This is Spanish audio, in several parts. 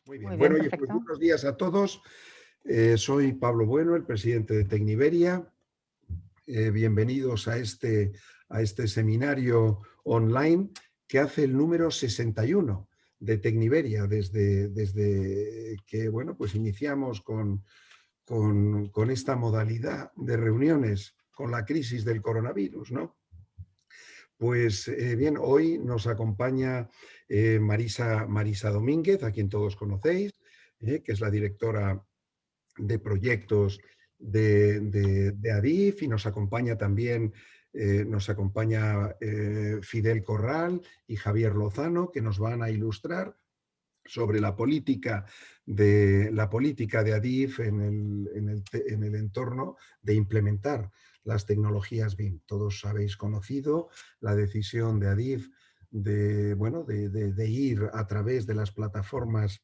Muy bien. Muy bien, Bueno, oye, pues perfecto. buenos días a todos. Soy Pablo Bueno, el presidente de Tecniberia. Bienvenidos a este seminario online que hace el número 61 de Tecniberia, desde que bueno, pues iniciamos con esta modalidad de reuniones con la crisis del coronavirus, ¿no? Pues bien, hoy nos acompaña Marisa Domínguez, a quien todos conocéis, que es la directora de proyectos de ADIF, y nos acompaña también Fidel Corral y Javier Lozano, que nos van a ilustrar sobre la política de ADIF en el entorno de implementar las tecnologías BIM. Todos habéis conocido la decisión de ADIF de ir a través de las plataformas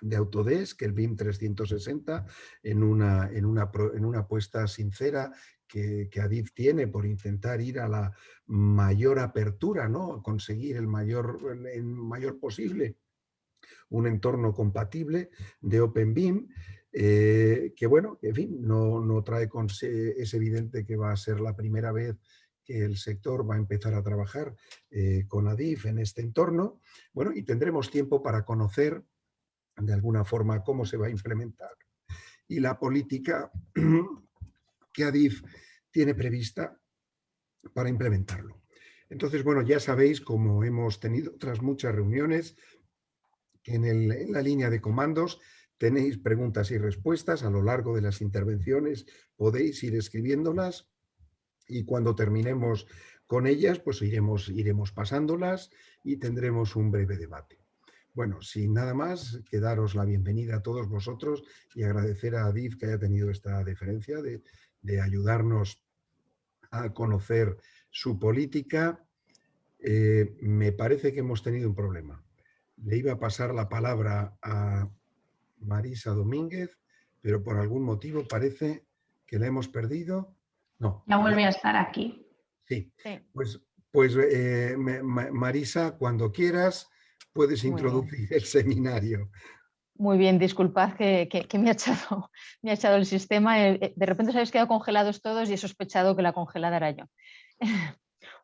de Autodesk, el BIM 360, en una apuesta sincera que ADIF tiene por intentar ir a la mayor apertura, ¿no? Conseguir el mayor posible un entorno compatible de OpenBIM, que bueno, que en fin, no trae es evidente que va a ser la primera vez que el sector va a empezar a trabajar con ADIF en este entorno. Bueno, y tendremos tiempo para conocer de alguna forma cómo se va a implementar y la política que ADIF tiene prevista para implementarlo. Entonces, bueno, ya sabéis, como hemos tenido otras muchas reuniones, que en la línea de comandos tenéis preguntas y respuestas. A lo largo de las intervenciones podéis ir escribiéndolas y cuando terminemos con ellas, pues iremos pasándolas y tendremos un breve debate. Bueno, sin nada más, que daros la bienvenida a todos vosotros y agradecer a ADIF que haya tenido esta deferencia de ayudarnos a conocer su política. Me parece que hemos tenido un problema. Le iba a pasar la palabra a Marisa Domínguez, pero por algún motivo parece que la hemos perdido. No, Ya vuelve a estar aquí. sí. Sí. Pues Marisa, cuando quieras, puedes Muy bien. introducir el seminario. Muy bien, disculpad que me ha echado el sistema. De repente os habéis quedado congelados todos y he sospechado que la congelada era yo.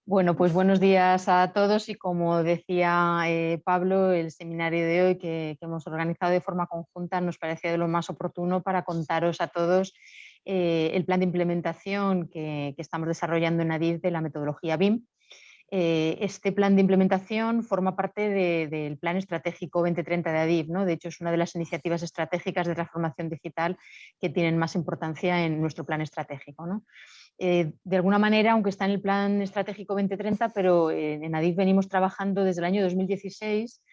Bueno, pues buenos días a todos y como decía Pablo, el seminario de hoy que hemos organizado de forma conjunta nos parecía de lo más oportuno para contaros a todos el plan de implementación que estamos desarrollando en ADIF de la metodología BIM. Este plan de implementación forma parte del Plan Estratégico 2030 de ADIF, ¿no? De hecho, es una de las iniciativas estratégicas de transformación digital que tienen más importancia en nuestro plan estratégico, ¿no? De alguna manera, aunque está en el Plan Estratégico 2030, pero en ADIF venimos trabajando desde el año 2016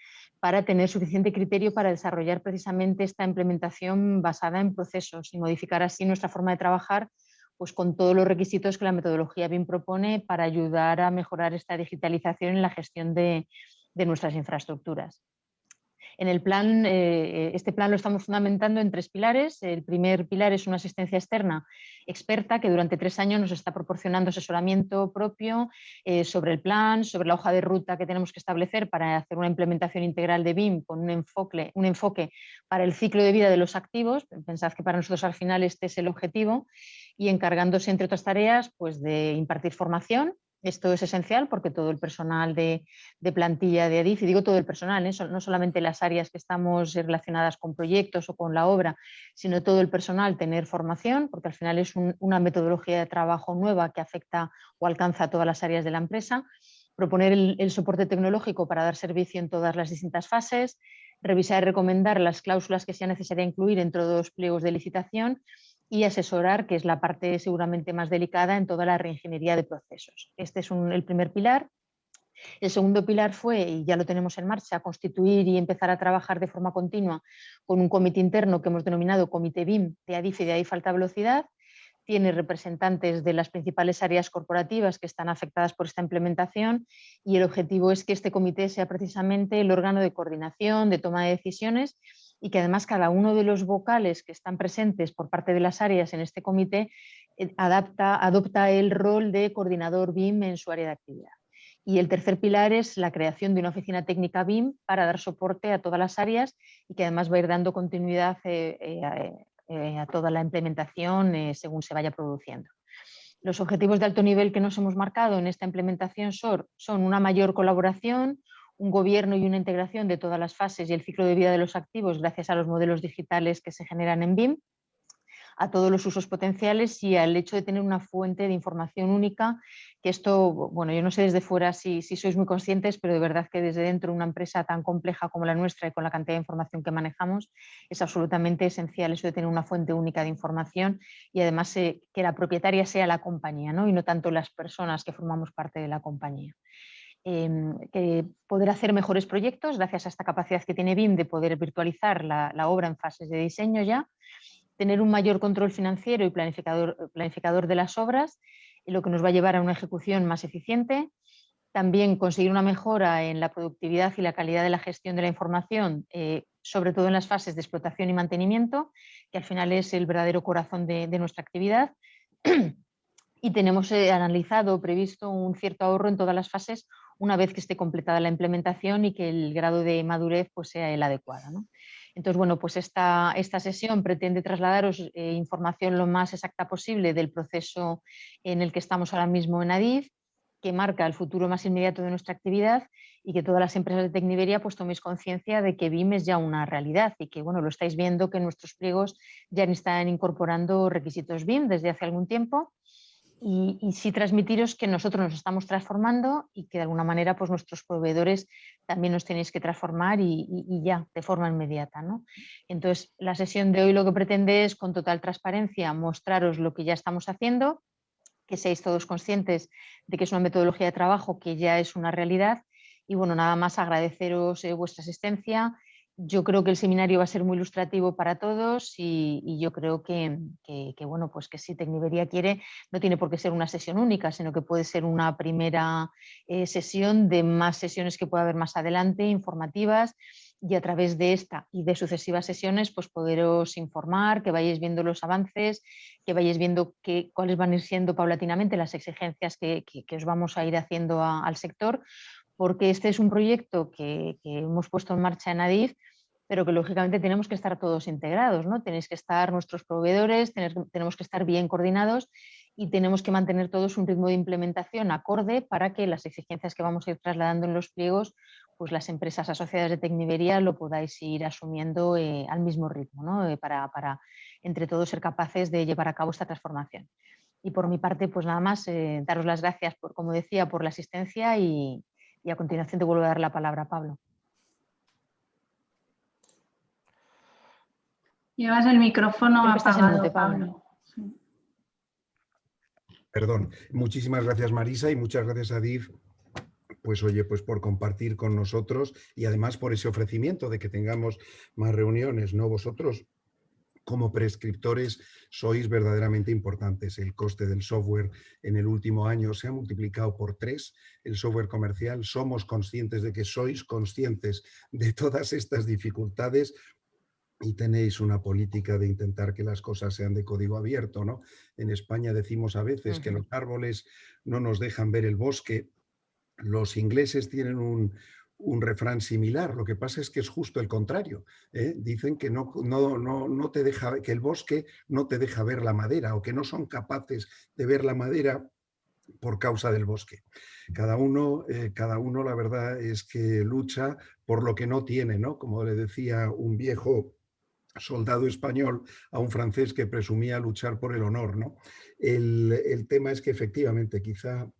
para tener suficiente criterio para desarrollar precisamente esta implementación basada en procesos y modificar así nuestra forma de trabajar, pues con todos los requisitos que la metodología BIM propone para ayudar a mejorar esta digitalización en la gestión de nuestras infraestructuras. En el plan, este plan lo estamos fundamentando en 3 pilares. El primer pilar es una asistencia externa experta que durante 3 años nos está proporcionando asesoramiento propio sobre el plan, sobre la hoja de ruta que tenemos que establecer para hacer una implementación integral de BIM con un enfoque para el ciclo de vida de los activos. Pensad que para nosotros al final este es el objetivo, y encargándose, entre otras tareas, pues de impartir formación. Esto es esencial porque todo el personal de plantilla de ADIF, y digo todo el personal, no solamente las áreas que estamos relacionadas con proyectos o con la obra, sino todo el personal, tener formación, porque al final es una metodología de trabajo nueva que afecta o alcanza a todas las áreas de la empresa. Proponer el soporte tecnológico para dar servicio en todas las distintas fases, revisar y recomendar las cláusulas que sea necesaria incluir en todos los pliegos de licitación y asesorar, que es la parte seguramente más delicada en toda la reingeniería de procesos. Este es el primer pilar. El segundo pilar fue, y ya lo tenemos en marcha, constituir y empezar a trabajar de forma continua con un comité interno que hemos denominado Comité BIM de ADIF y de ADIF Alta Velocidad. Tiene representantes de las principales áreas corporativas que están afectadas por esta implementación, y el objetivo es que este comité sea precisamente el órgano de coordinación, de toma de decisiones, y que además cada uno de los vocales que están presentes por parte de las áreas en este comité adopta el rol de coordinador BIM en su área de actividad. Y el tercer pilar es la creación de una oficina técnica BIM para dar soporte a todas las áreas y que además va a ir dando continuidad a toda la implementación según se vaya produciendo. Los objetivos de alto nivel que nos hemos marcado en esta implementación son una mayor colaboración, un gobierno y una integración de todas las fases y el ciclo de vida de los activos gracias a los modelos digitales que se generan en BIM, a todos los usos potenciales y al hecho de tener una fuente de información única, que esto, bueno, yo no sé desde fuera si sois muy conscientes, pero de verdad que desde dentro de una empresa tan compleja como la nuestra y con la cantidad de información que manejamos, es absolutamente esencial eso de tener una fuente única de información y además que la propietaria sea la compañía, ¿no? Y no tanto las personas que formamos parte de la compañía. Que poder hacer mejores proyectos gracias a esta capacidad que tiene BIM de poder virtualizar la obra en fases de diseño ya, tener un mayor control financiero y planificador de las obras, lo que nos va a llevar a una ejecución más eficiente. También conseguir una mejora en la productividad y la calidad de la gestión de la información, sobre todo en las fases de explotación y mantenimiento, que al final es el verdadero corazón de nuestra actividad. Y tenemos analizado, previsto un cierto ahorro en todas las fases una vez que esté completada la implementación y que el grado de madurez pues, sea el adecuado, ¿no? Entonces, bueno, pues esta sesión pretende trasladaros información lo más exacta posible del proceso en el que estamos ahora mismo en ADIF, que marca el futuro más inmediato de nuestra actividad y que todas las empresas de Tecniberia pues toméis conciencia de que BIM es ya una realidad y que, bueno, lo estáis viendo que nuestros pliegos ya están incorporando requisitos BIM desde hace algún tiempo. Y sí transmitiros que nosotros nos estamos transformando y que de alguna manera pues nuestros proveedores también nos tenéis que transformar y ya, de forma inmediata, ¿no? Entonces, la sesión de hoy lo que pretende es, con total transparencia, mostraros lo que ya estamos haciendo, que seáis todos conscientes de que es una metodología de trabajo que ya es una realidad y, bueno, nada más agradeceros vuestra asistencia. Yo creo que el seminario va a ser muy ilustrativo para todos y yo creo bueno, pues que si Tecniberia quiere, no tiene por qué ser una sesión única, sino que puede ser una primera sesión de más sesiones que pueda haber más adelante, informativas, y a través de esta y de sucesivas sesiones pues poderos informar, que vayáis viendo los avances, que vayáis viendo cuáles van a ir siendo paulatinamente las exigencias que os vamos a ir haciendo al sector, porque este es un proyecto que hemos puesto en marcha en ADIF, pero que lógicamente tenemos que estar todos integrados, ¿no? Tenéis que estar nuestros proveedores, tenemos que estar bien coordinados y tenemos que mantener todos un ritmo de implementación acorde para que las exigencias que vamos a ir trasladando en los pliegos, pues las empresas asociadas de Tecniberia lo podáis ir asumiendo al mismo ritmo, ¿no? Para entre todos ser capaces de llevar a cabo esta transformación. Y por mi parte, pues nada más, daros las gracias, como decía, por la asistencia y a continuación te vuelvo a dar la palabra a Pablo. Llevas el micrófono apagado, Pablo. Sí. Perdón. Muchísimas gracias, Marisa, y muchas gracias a DIF, pues oye, pues por compartir con nosotros y además por ese ofrecimiento de que tengamos más reuniones, ¿no? Vosotros, como prescriptores, sois verdaderamente importantes. El coste del software en el último año se ha multiplicado por 3, el software comercial. Somos conscientes de que sois conscientes de todas estas dificultades y tenéis una política de intentar que las cosas sean de código abierto, ¿no? En España decimos a veces que los árboles no nos dejan ver el bosque. Los ingleses tienen un refrán similar, lo que pasa es que es justo el contrario, ¿eh? Dicen que no te deja, que el bosque no te deja ver la madera o que no son capaces de ver la madera por causa del bosque. Cada uno la verdad es que lucha por lo que no tiene, ¿no? Como le decía un viejo soldado español a un francés que presumía luchar por el honor, ¿no? El tema es que efectivamente quizá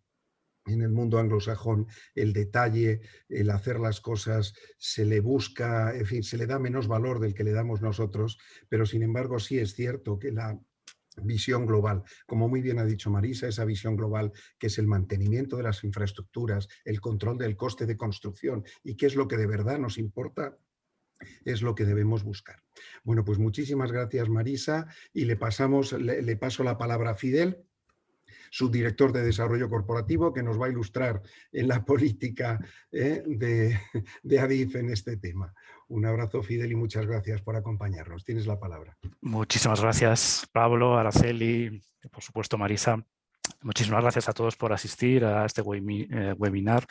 en el mundo anglosajón el detalle, el hacer las cosas, se le busca, en fin, se le da menos valor del que le damos nosotros, pero sin embargo sí es cierto que la visión global, como muy bien ha dicho Marisa, esa visión global que es el mantenimiento de las infraestructuras, el control del coste de construcción y qué es lo que de verdad nos importa, es lo que debemos buscar. Bueno, pues muchísimas gracias, Marisa, y le paso la palabra a Fidel, subdirector de Desarrollo Corporativo, que nos va a ilustrar en la política de ADIF en este tema. Un abrazo, Fidel, y muchas gracias por acompañarnos. Tienes la palabra. Muchísimas gracias, Pablo, Araceli, por supuesto, Marisa. Muchísimas gracias a todos por asistir a este webinar.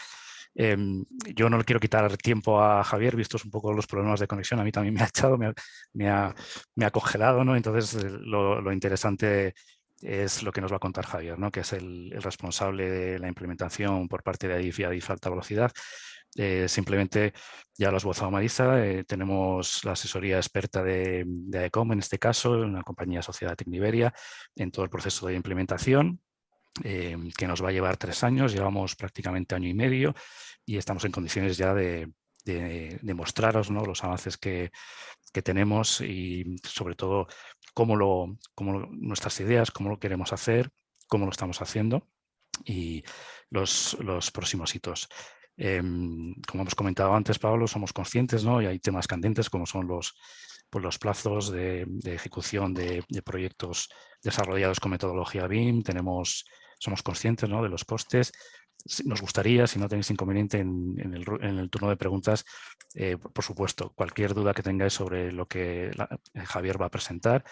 Yo no le quiero quitar tiempo a Javier, vistos un poco los problemas de conexión. A mí también me ha echado, me ha congelado, ¿no? Entonces, lo interesante es lo que nos va a contar Javier, ¿no? Que es el responsable de la implementación por parte de ADIF y ADIF Alta Velocidad. Simplemente, ya lo has esbozado Marisa, tenemos la asesoría experta de AECOM, en este caso, una compañía asociada a Tecniberia, en todo el proceso de implementación, que nos va a llevar 3 años, llevamos prácticamente 1 año y medio y estamos en condiciones ya de mostraros, ¿no?, los avances que tenemos y sobre todo nuestras ideas, cómo lo queremos hacer, cómo lo estamos haciendo y los próximos hitos. Como hemos comentado antes, Pablo, somos conscientes, ¿no?, y hay temas candentes como son los plazos de ejecución de proyectos desarrollados con metodología BIM. Somos conscientes, ¿no?, de los costes. Nos gustaría, si no tenéis inconveniente en el turno de preguntas, por supuesto, cualquier duda que tengáis sobre lo que Javier va a presentar,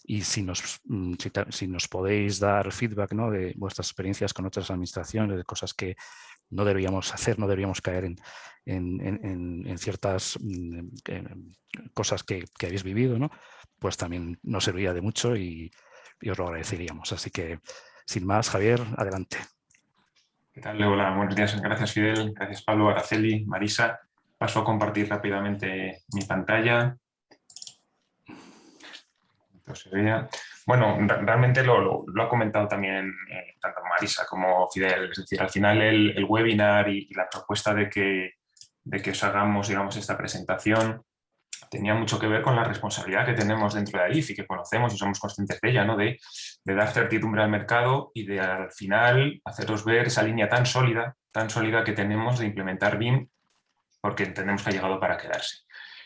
y si nos podéis dar feedback, ¿no?, de vuestras experiencias con otras administraciones, de cosas que no deberíamos hacer, no deberíamos caer en ciertas cosas que habéis vivido, ¿no?, pues también nos serviría de mucho y os lo agradeceríamos. Así que, sin más, Javier, adelante. ¿Qué tal? Hola, buenos días. Gracias, Fidel. Gracias, Pablo, Araceli, Marisa. Paso a compartir rápidamente mi pantalla. Bueno, realmente lo ha comentado también tanto Marisa como Fidel. Es decir, al final el webinar y la propuesta de que os hagamos, digamos, esta presentación tenía mucho que ver con la responsabilidad que tenemos dentro de ADIF y que conocemos y somos conscientes de ella, ¿no?, de dar certidumbre al mercado y de al final haceros ver esa línea tan sólida que tenemos de implementar BIM, porque entendemos que ha llegado para quedarse.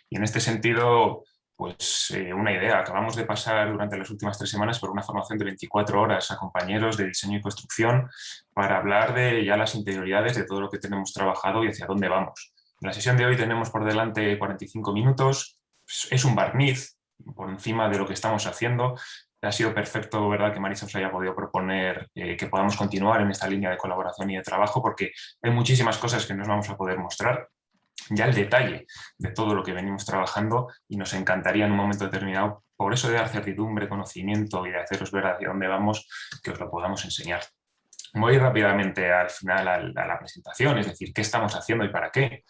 Y en este sentido, pues una idea, acabamos de pasar durante las últimas 3 semanas por una formación de 24 horas a compañeros de diseño y construcción para hablar de ya las interioridades de todo lo que tenemos trabajado y hacia dónde vamos. En la sesión de hoy tenemos por delante 45 minutos, es un barniz por encima de lo que estamos haciendo. Ha sido perfecto, ¿verdad?, que Marisa os haya podido proponer que podamos continuar en esta línea de colaboración y de trabajo, porque hay muchísimas cosas que nos vamos a poder mostrar, ya el detalle de todo lo que venimos trabajando, y nos encantaría en un momento determinado, por eso de dar certidumbre, conocimiento y de haceros ver hacia dónde vamos, que os lo podamos enseñar. Voy rápidamente al final a la presentación, es decir, qué estamos haciendo y para qué,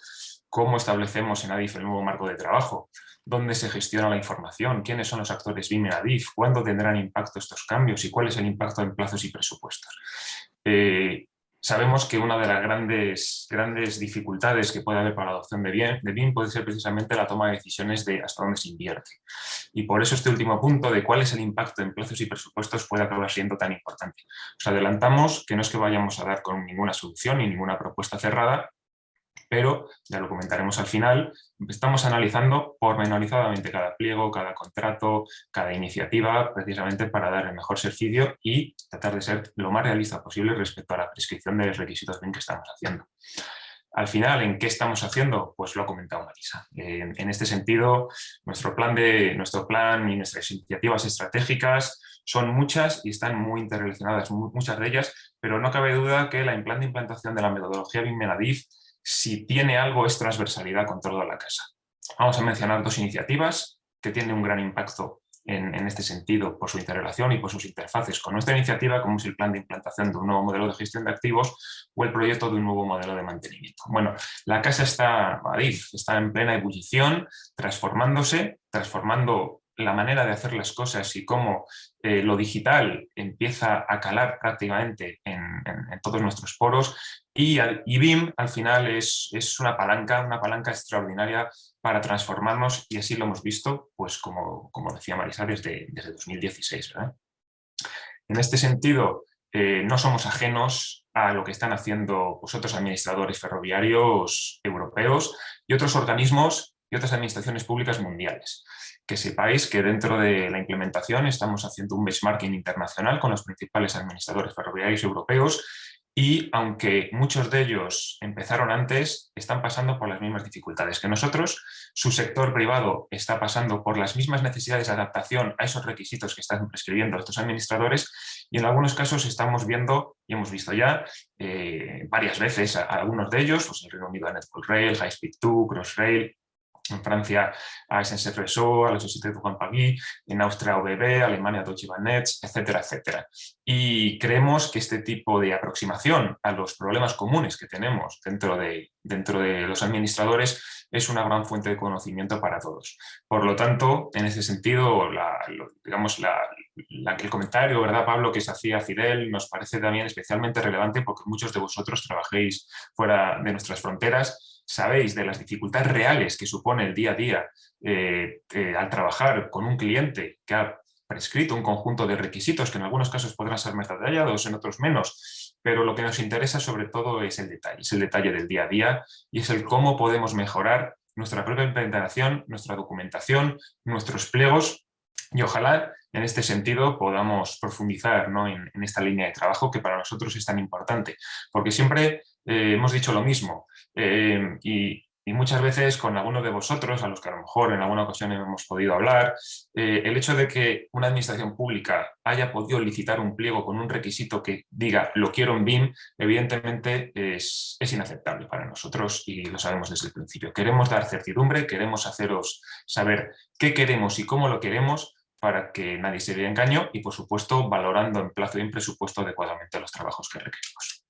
cómo establecemos en ADIF el nuevo marco de trabajo, dónde se gestiona la información, quiénes son los actores BIM en ADIF, cuándo tendrán impacto estos cambios y cuál es el impacto en plazos y presupuestos. Sabemos que una de las grandes dificultades que puede haber para la adopción de BIM puede ser precisamente la toma de decisiones de hasta dónde se invierte. Y por eso este último punto de cuál es el impacto en plazos y presupuestos puede acabar siendo tan importante. Os adelantamos que no es que vayamos a dar con ninguna solución ni ninguna propuesta cerrada, pero, ya lo comentaremos al final, estamos analizando pormenorizadamente cada pliego, cada contrato, cada iniciativa, precisamente para dar el mejor servicio y tratar de ser lo más realista posible respecto a la prescripción de los requisitos BIM que estamos haciendo. Al final, ¿en qué estamos haciendo? Pues lo ha comentado Marisa. En este sentido, nuestro plan y nuestras iniciativas estratégicas son muchas y están muy interrelacionadas, muchas de ellas, pero no cabe duda que la plan de implantación de la metodología BIM en ADIF, si tiene algo, es transversalidad con toda la casa. Vamos a mencionar 2 iniciativas que tienen un gran impacto en este sentido por su interrelación y por sus interfaces con nuestra iniciativa, como es el plan de implantación de un nuevo modelo de gestión de activos o el proyecto de un nuevo modelo de mantenimiento. Bueno, la casa ADIF está en plena ebullición, transformando la manera de hacer las cosas y cómo lo digital empieza a calar prácticamente en todos nuestros poros, y BIM al final es una palanca extraordinaria para transformarnos, y así lo hemos visto, pues como decía Marisa, desde 2016, ¿verdad? En este sentido, no somos ajenos a lo que están haciendo otros administradores ferroviarios europeos y otros organismos y otras administraciones públicas mundiales. Que sepáis que dentro de la implementación estamos haciendo un benchmarking internacional con los principales administradores ferroviarios europeos, y aunque muchos de ellos empezaron antes, están pasando por las mismas dificultades que nosotros. Su sector privado está pasando por las mismas necesidades de adaptación a esos requisitos que están prescribiendo estos administradores, y en algunos casos estamos viendo, y hemos visto ya varias veces a algunos de ellos, pues en el Reino Unido a Network Rail, High Speed 2, Crossrail, en Francia a SNCF Réseau, a la Société du Grand Paris, en Austria OBB, Alemania Deutsche Bahnnetz, etcétera, etcétera. Y creemos que este tipo de aproximación a los problemas comunes que tenemos dentro de los administradores es una gran fuente de conocimiento para todos. Por lo tanto, en ese sentido, el comentario, ¿verdad, Pablo?, que se hacía Fidel, nos parece también especialmente relevante porque muchos de vosotros trabajéis fuera de nuestras fronteras, sabéis de las dificultades reales que supone el día a día al trabajar con un cliente que ha prescrito un conjunto de requisitos que en algunos casos podrán ser más detallados, en otros menos, pero lo que nos interesa sobre todo es el detalle del día a día, y es el cómo podemos mejorar nuestra propia implementación, nuestra documentación, nuestros pliegos, y ojalá en este sentido podamos profundizar, ¿no?, en esta línea de trabajo que para nosotros es tan importante, porque siempre hemos dicho lo mismo, y muchas veces con algunos de vosotros, a los que a lo mejor en alguna ocasión hemos podido hablar, el hecho de que una administración pública haya podido licitar un pliego con un requisito que diga lo quiero en BIM, evidentemente es inaceptable para nosotros, y lo sabemos desde el principio. Queremos dar certidumbre, queremos haceros saber qué queremos y cómo lo queremos, para que nadie se vea engaño, y por supuesto valorando en plazo y en presupuesto adecuadamente los trabajos que requerimos.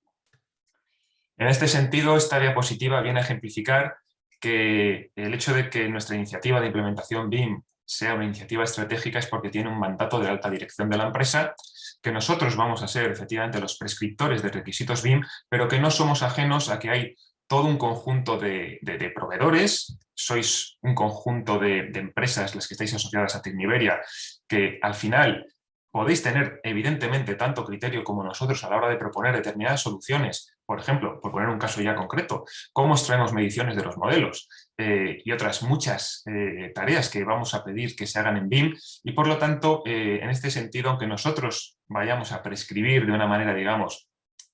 En este sentido, esta diapositiva viene a ejemplificar que el hecho de que nuestra iniciativa de implementación BIM sea una iniciativa estratégica es porque tiene un mandato de alta dirección de la empresa, que nosotros vamos a ser efectivamente los prescriptores de requisitos BIM, pero que no somos ajenos a que hay todo un conjunto de proveedores, sois un conjunto de empresas las que estáis asociadas a Tecniberia, que al final podéis tener evidentemente tanto criterio como nosotros a la hora de proponer determinadas soluciones. Por ejemplo, por poner un caso ya concreto, cómo extraemos mediciones de los modelos y otras muchas tareas que vamos a pedir que se hagan en BIM, y por lo tanto, en este sentido, aunque nosotros vayamos a prescribir de una manera, digamos,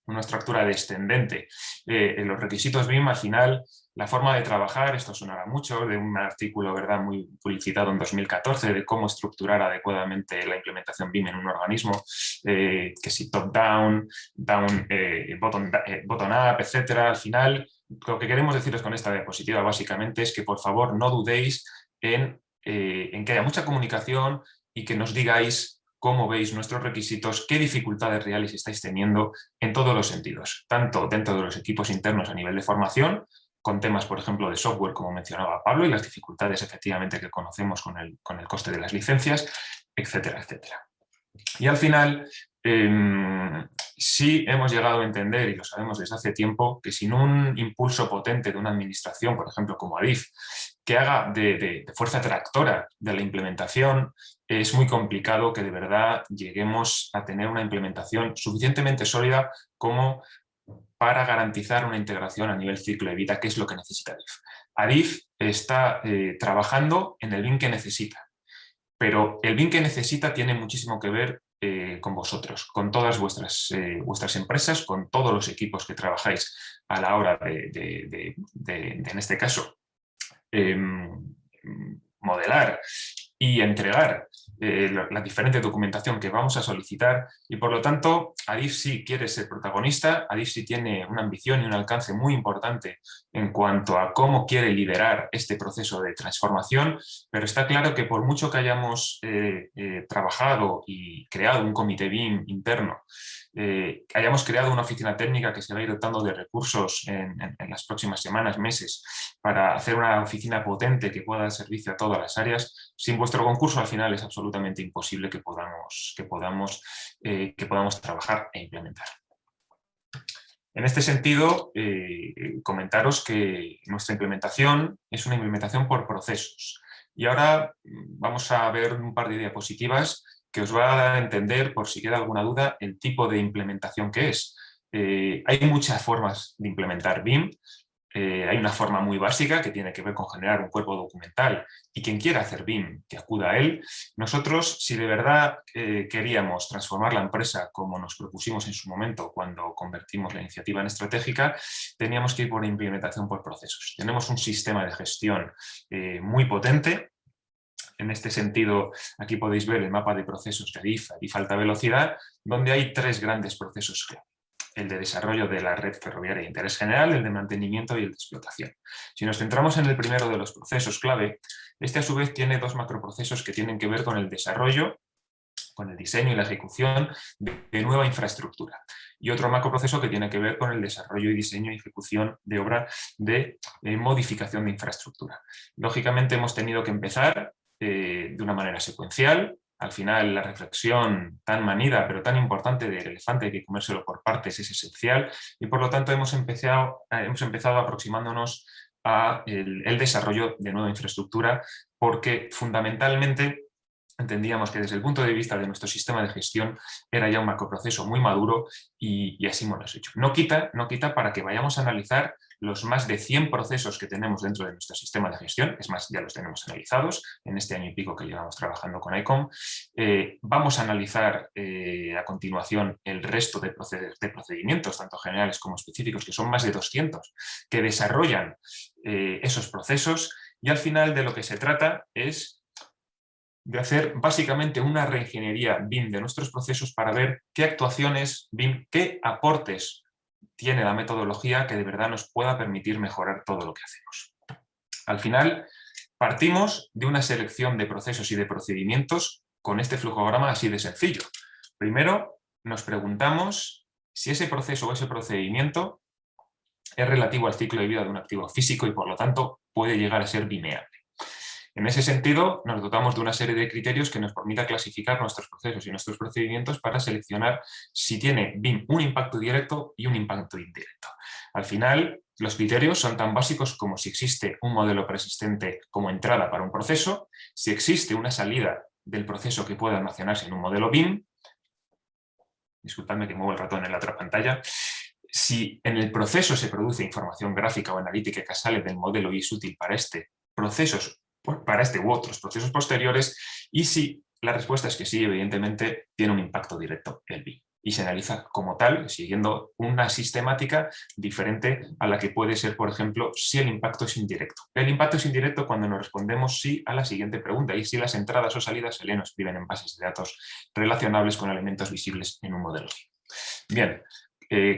una estructura descendente en los requisitos BIM, al final la forma de trabajar, esto sonará mucho, de un artículo, ¿verdad?, muy publicitado en 2014 de cómo estructurar adecuadamente la implementación BIM en un organismo, que si top-down, bottom-up, etcétera. Al final, lo que queremos deciros con esta diapositiva básicamente es que por favor no dudéis en que haya mucha comunicación y que nos digáis cómo veis nuestros requisitos, qué dificultades reales estáis teniendo en todos los sentidos, tanto dentro de los equipos internos a nivel de formación, con temas, por ejemplo, de software, como mencionaba Pablo, y las dificultades efectivamente que conocemos con el coste de las licencias, etcétera, etcétera. Y al final, sí hemos llegado a entender, y lo sabemos desde hace tiempo, que sin un impulso potente de una administración, por ejemplo, como ADIF, que haga de fuerza tractora de la implementación, es muy complicado que de verdad lleguemos a tener una implementación suficientemente sólida como para garantizar una integración a nivel ciclo de vida, que es lo que necesita ADIF. ADIF está trabajando en el BIM que necesita, pero el BIM que necesita tiene muchísimo que ver con vosotros, con todas vuestras empresas, con todos los equipos que trabajáis a la hora de en este caso, modelar y entregar la diferente documentación que vamos a solicitar, y por lo tanto ADIF sí quiere ser protagonista, ADIF sí tiene una ambición y un alcance muy importante en cuanto a cómo quiere liderar este proceso de transformación, pero está claro que por mucho que hayamos trabajado y creado un comité BIM interno, hayamos creado una oficina técnica que se va a ir dotando de recursos en las próximas semanas, meses, para hacer una oficina potente que pueda dar servicio a todas las áreas, sin vuestro concurso al final es absolutamente imposible que podamos trabajar e implementar. En este sentido, comentaros que nuestra implementación es una implementación por procesos. Y ahora vamos a ver un par de diapositivas que os va a dar a entender, por si queda alguna duda, el tipo de implementación que es. Hay muchas formas de implementar BIM. hay una forma muy básica que tiene que ver con generar un cuerpo documental y quien quiera hacer BIM, que acuda a él. Nosotros, si de verdad queríamos transformar la empresa como nos propusimos en su momento cuando convertimos la iniciativa en estratégica, teníamos que ir por implementación por procesos. Tenemos un sistema de gestión muy potente. En este sentido, aquí podéis ver el mapa de procesos de ADIF alta velocidad, donde hay 3 grandes procesos clave. El de desarrollo de la red ferroviaria de interés general, el de mantenimiento y el de explotación. Si nos centramos en el primero de los procesos clave, este a su vez tiene 2 macroprocesos que tienen que ver con el desarrollo, con el diseño y la ejecución de nueva infraestructura. Y otro macroproceso que tiene que ver con el desarrollo y diseño y ejecución de obra de modificación de infraestructura. Lógicamente hemos tenido que empezar de una manera secuencial. Al final la reflexión tan manida pero tan importante del elefante, hay que comérselo por partes, es esencial, y por lo tanto hemos empezado aproximándonos a el desarrollo de nueva infraestructura, porque fundamentalmente entendíamos que desde el punto de vista de nuestro sistema de gestión era ya un macroproceso muy maduro y así hemos hecho. No quita para que vayamos a analizar los más de 100 procesos que tenemos dentro de nuestro sistema de gestión, es más, ya los tenemos analizados en este año y pico que llevamos trabajando con ICOM. Vamos a analizar a continuación el resto de procedimientos, tanto generales como específicos, que son más de 200, que desarrollan esos procesos, y al final de lo que se trata es de hacer básicamente una reingeniería BIM de nuestros procesos para ver qué actuaciones BIM, qué aportes tiene la metodología que de verdad nos pueda permitir mejorar todo lo que hacemos. Al final, partimos de una selección de procesos y de procedimientos con este flujograma así de sencillo. Primero, nos preguntamos si ese proceso o ese procedimiento es relativo al ciclo de vida de un activo físico y por lo tanto puede llegar a ser bimeable. En ese sentido, nos dotamos de una serie de criterios que nos permita clasificar nuestros procesos y nuestros procedimientos para seleccionar si tiene BIM un impacto directo y un impacto indirecto. Al final, los criterios son tan básicos como si existe un modelo persistente como entrada para un proceso, si existe una salida del proceso que pueda almacenarse en un modelo BIM, disculpadme que muevo el ratón en la otra pantalla, si en el proceso se produce información gráfica o analítica que sale del modelo y es útil para este u otros procesos posteriores, y si la respuesta es que sí, evidentemente tiene un impacto directo el BIM y se analiza como tal, siguiendo una sistemática diferente a la que puede ser, por ejemplo, si el impacto es indirecto. El impacto es indirecto cuando nos respondemos sí a la siguiente pregunta, y si las entradas o salidas se leen o escriben en bases de datos relacionables con elementos visibles en un modelo BIM. Bien,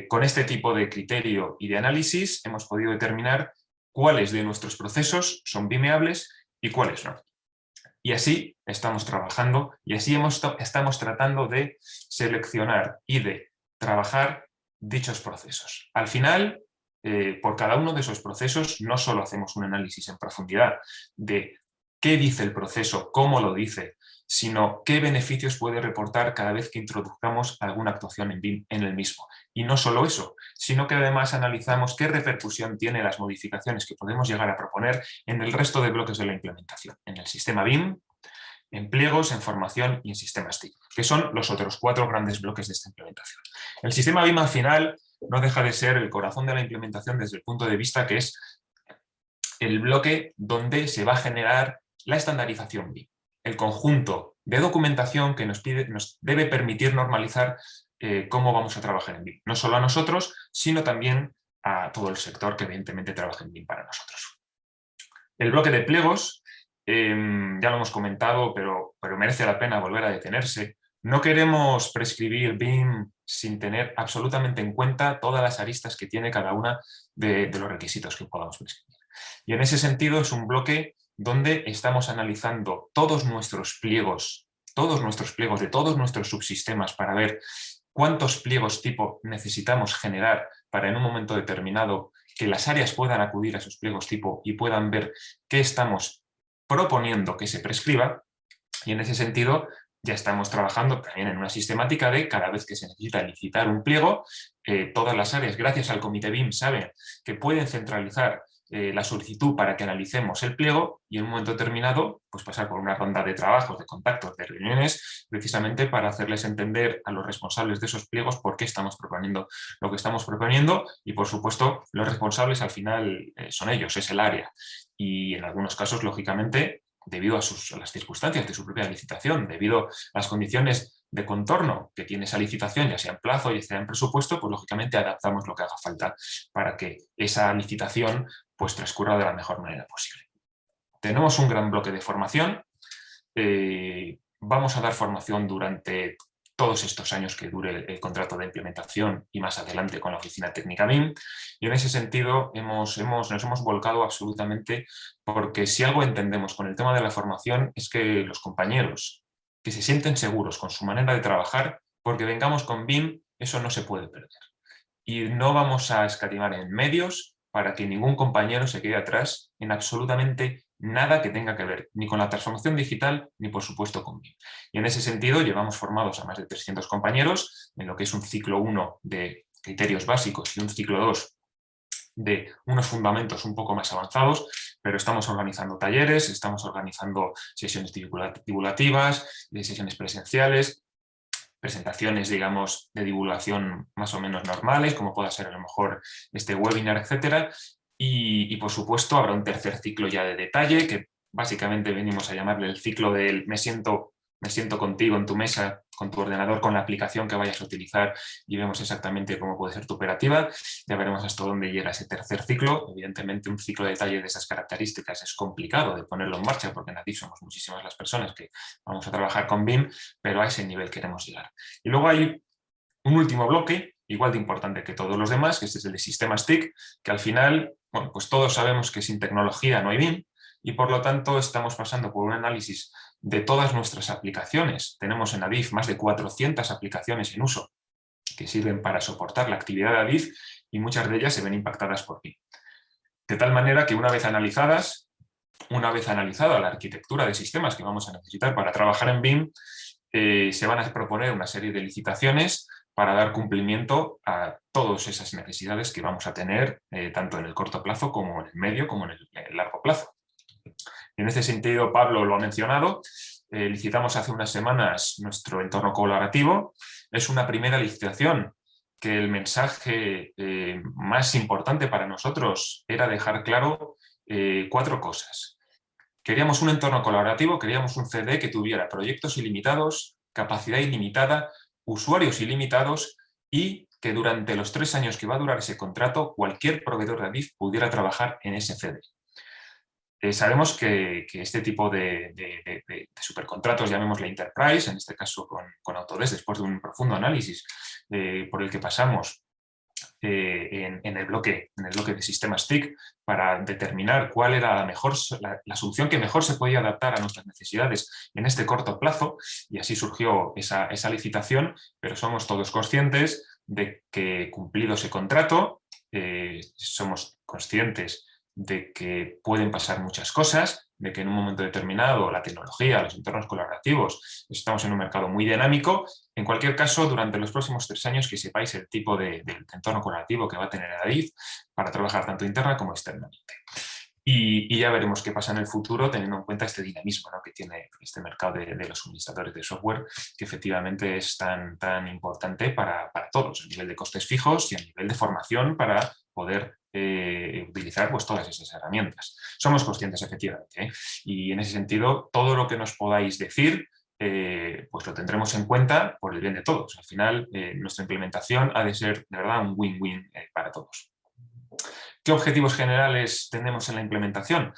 con este tipo de criterio y de análisis hemos podido determinar cuáles de nuestros procesos son bimeables y cuáles no. Y así estamos trabajando y así estamos tratando de seleccionar y de trabajar dichos procesos. Al final, por cada uno de esos procesos, no solo hacemos un análisis en profundidad de qué dice el proceso, cómo lo dice, sino qué beneficios puede reportar cada vez que introduzcamos alguna actuación en BIM en el mismo. Y no solo eso, sino que además analizamos qué repercusión tienen las modificaciones que podemos llegar a proponer en el resto de bloques de la implementación, en el sistema BIM, en pliegos, en formación y en sistemas TIC, que son los otros 4 grandes bloques de esta implementación. El sistema BIM al final no deja de ser el corazón de la implementación desde el punto de vista que es el bloque donde se va a generar la estandarización BIM, el conjunto de documentación que nos debe permitir normalizar cómo vamos a trabajar en BIM, no solo a nosotros, sino también a todo el sector que evidentemente trabaja en BIM para nosotros. El bloque de pliegos, ya lo hemos comentado, pero merece la pena volver a detenerse. No queremos prescribir BIM sin tener absolutamente en cuenta todas las aristas que tiene cada una de los requisitos que podamos prescribir. Y en ese sentido es un bloque donde estamos analizando todos nuestros pliegos de todos nuestros subsistemas para ver cuántos pliegos tipo necesitamos generar para en un momento determinado que las áreas puedan acudir a esos pliegos tipo y puedan ver qué estamos proponiendo que se prescriba. Y en ese sentido ya estamos trabajando también en una sistemática de cada vez que se necesita licitar un pliego, todas las áreas, gracias al comité BIM, saben que pueden centralizar la solicitud para que analicemos el pliego y en un momento determinado pues pasar por una ronda de trabajos, de contactos, de reuniones, precisamente para hacerles entender a los responsables de esos pliegos por qué estamos proponiendo lo que estamos proponiendo y, por supuesto, los responsables al final son ellos, es el área. Y en algunos casos, lógicamente, debido a las circunstancias de su propia licitación, debido a las condiciones de contorno que tiene esa licitación, ya sea en plazo, ya sea en presupuesto, pues lógicamente adaptamos lo que haga falta para que esa licitación pues transcurra de la mejor manera posible. Tenemos un gran bloque de formación. Vamos a dar formación durante todos estos años que dure el contrato de implementación y más adelante con la oficina técnica BIM. Y en ese sentido nos hemos volcado absolutamente, porque si algo entendemos con el tema de la formación es que los compañeros que se sienten seguros con su manera de trabajar, porque vengamos con BIM, eso no se puede perder. Y no vamos a escatimar en medios para que ningún compañero se quede atrás en absolutamente nada que tenga que ver ni con la transformación digital ni, por supuesto, con BIM. Y en ese sentido llevamos formados a más de 300 compañeros en lo que es un ciclo 1 de criterios básicos y un ciclo 2 de unos fundamentos un poco más avanzados, pero estamos organizando talleres, estamos organizando sesiones divulgativas, sesiones presenciales, presentaciones, digamos, de divulgación más o menos normales, como pueda ser a lo mejor este webinar, etcétera. Y por supuesto habrá un tercer ciclo ya de detalle, que básicamente venimos a llamarle el ciclo del me siento contigo en tu mesa, con tu ordenador, con la aplicación que vayas a utilizar y vemos exactamente cómo puede ser tu operativa. Ya veremos hasta dónde llega ese tercer ciclo. Evidentemente un ciclo de detalle de esas características es complicado de ponerlo en marcha porque en ADIF somos muchísimas las personas que vamos a trabajar con BIM, pero a ese nivel queremos llegar. Y luego hay un último bloque, igual de importante que todos los demás, que este es el de sistemas TIC, que al final, bueno, pues todos sabemos que sin tecnología no hay BIM y por lo tanto estamos pasando por un análisis de todas nuestras aplicaciones. Tenemos en ADIF más de 400 aplicaciones en uso que sirven para soportar la actividad de ADIF y muchas de ellas se ven impactadas por BIM. De tal manera que una vez analizada la arquitectura de sistemas que vamos a necesitar para trabajar en BIM, se van a proponer una serie de licitaciones para dar cumplimiento a todas esas necesidades que vamos a tener, tanto en el corto plazo como en el medio, como en el largo plazo. En este sentido, Pablo lo ha mencionado, licitamos hace unas semanas nuestro entorno colaborativo. Es una primera licitación que el mensaje más importante para nosotros era dejar claro 4 cosas. Queríamos un entorno colaborativo, queríamos un CD que tuviera proyectos ilimitados, capacidad ilimitada, usuarios ilimitados y que durante los 3 años que va a durar ese contrato, cualquier proveedor de ADIF pudiera trabajar en ese CD. Sabemos que este tipo de supercontratos, llamémosle Enterprise, en este caso con Autodesk, después de un profundo análisis por el que pasamos en el bloque de sistemas TIC para determinar cuál era la solución que mejor se podía adaptar a nuestras necesidades en este corto plazo, y así surgió esa licitación, pero somos todos conscientes de que cumplido ese contrato, somos conscientes de que pueden pasar muchas cosas, de que en un momento determinado la tecnología, los entornos colaborativos, estamos en un mercado muy dinámico. En cualquier caso, durante los próximos 3 años que sepáis el tipo de entorno colaborativo que va a tener ADIF para trabajar tanto interna como externamente. Y ya veremos qué pasa en el futuro teniendo en cuenta este dinamismo, ¿no?, que tiene este mercado de los suministradores de software, que efectivamente es tan importante para todos, a nivel de costes fijos y a nivel de formación para poder utilizar pues todas esas herramientas. Somos conscientes efectivamente, ¿eh? Y en ese sentido todo lo que nos podáis decir pues lo tendremos en cuenta por el bien de todos. Al final nuestra implementación ha de ser de verdad un win-win para todos. ¿Qué objetivos generales tenemos en la implementación?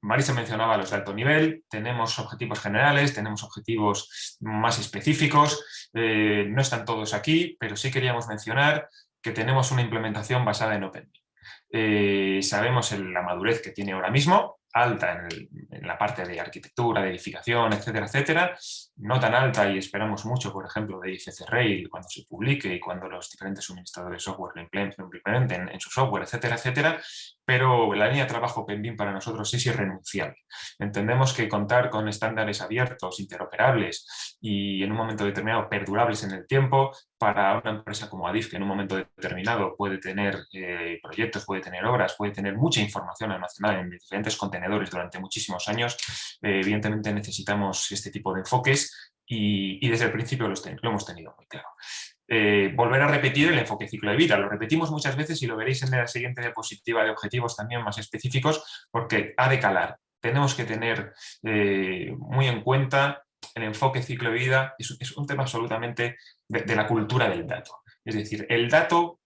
Marisa mencionaba los de alto nivel, tenemos objetivos generales, tenemos objetivos más específicos, no están todos aquí, pero sí queríamos mencionar que tenemos una implementación basada en OpenBIM. Sabemos la madurez que tiene ahora mismo, alta en la parte de arquitectura, de edificación, etcétera, etcétera, no tan alta y esperamos mucho, por ejemplo, de IFC Rail cuando se publique y cuando los diferentes suministradores de software lo implementen en su software, etcétera, etcétera, pero la línea de trabajo OpenBIM para nosotros es irrenunciable. Entendemos que contar con estándares abiertos, interoperables y en un momento determinado perdurables en el tiempo para una empresa como Adif, que en un momento determinado puede tener proyectos, puede tener obras, puede tener mucha información almacenada en diferentes contenedores durante muchísimos años, evidentemente necesitamos este tipo de enfoques y desde el principio lo hemos tenido muy claro. Volver a repetir el enfoque ciclo de vida. Lo repetimos muchas veces y lo veréis en la siguiente diapositiva de objetivos también más específicos, porque ha de calar. Tenemos que tener muy en cuenta el enfoque ciclo de vida. Es un tema absolutamente de la cultura del dato. Es decir, el dato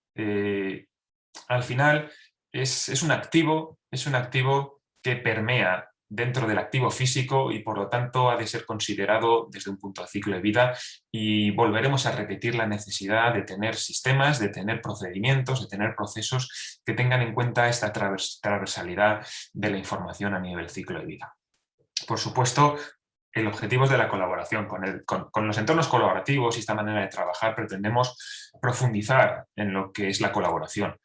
al final es un activo que permea dentro del activo físico y por lo tanto ha de ser considerado desde un punto de ciclo de vida, y volveremos a repetir la necesidad de tener sistemas, de tener procedimientos, de tener procesos que tengan en cuenta esta transversalidad de la información a nivel ciclo de vida. Por supuesto, el objetivo es de la colaboración. Con los entornos colaborativos y esta manera de trabajar pretendemos profundizar en lo que es la colaboración.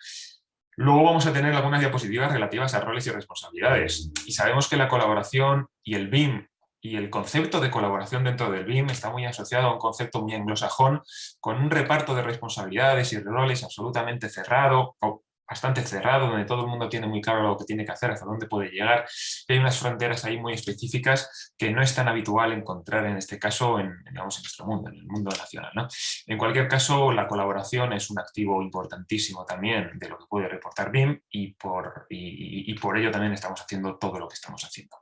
Luego vamos a tener algunas diapositivas relativas a roles y responsabilidades. Y sabemos que la colaboración y el BIM y el concepto de colaboración dentro del BIM está muy asociado a un concepto muy anglosajón, con un reparto de responsabilidades y roles absolutamente cerrado, o bastante cerrado, donde todo el mundo tiene muy claro lo que tiene que hacer, hasta dónde puede llegar, y hay unas fronteras ahí muy específicas que no es tan habitual encontrar en este caso digamos, en nuestro mundo, en el mundo nacional, ¿no? En cualquier caso, la colaboración es un activo importantísimo también de lo que puede reportar BIM, y por ello también estamos haciendo todo lo que estamos haciendo.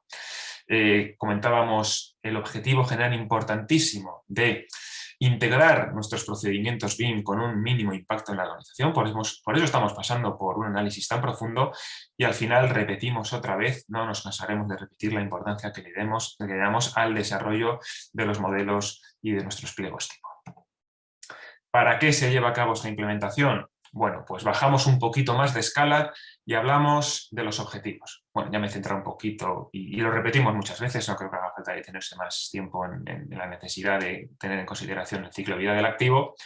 Comentábamos el objetivo general importantísimo de integrar nuestros procedimientos BIM con un mínimo impacto en la organización. Por eso estamos pasando por un análisis tan profundo, y al final repetimos otra vez, no nos cansaremos de repetir la importancia que le damos al desarrollo de los modelos y de nuestros pliegos tipo. ¿Para qué se lleva a cabo esta implementación? Bueno, pues bajamos un poquito más de escala y hablamos de los objetivos. Bueno, ya me he centrado un poquito y lo repetimos muchas veces, no creo que haga falta detenerse más tiempo en la necesidad de tener en consideración el ciclo de vida del activo.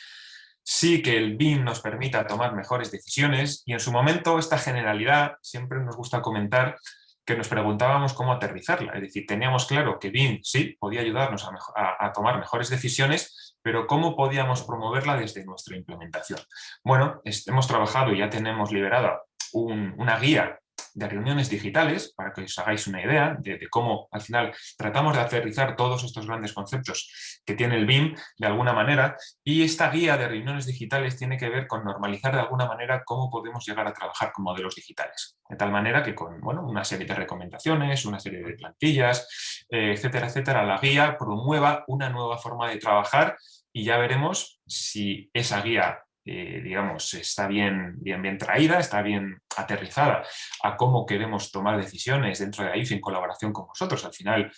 Sí que el BIM nos permita tomar mejores decisiones, y en su momento esta generalidad siempre nos gusta comentar que nos preguntábamos cómo aterrizarla. Es decir, teníamos claro que BIM sí podía ayudarnos a tomar mejores decisiones, pero ¿cómo podíamos promoverla desde nuestra implementación? Bueno, hemos trabajado y ya tenemos liberada una guía de reuniones digitales, para que os hagáis una idea de cómo al final tratamos de aterrizar todos estos grandes conceptos que tiene el BIM de alguna manera, y esta guía de reuniones digitales tiene que ver con normalizar de alguna manera cómo podemos llegar a trabajar con modelos digitales, de tal manera que con una serie de recomendaciones, una serie de plantillas, etcétera, etcétera, la guía promueva una nueva forma de trabajar, y ya veremos si esa guía digamos, está bien traída, está bien aterrizada a cómo queremos tomar decisiones dentro de AIF en colaboración con vosotros. Al final,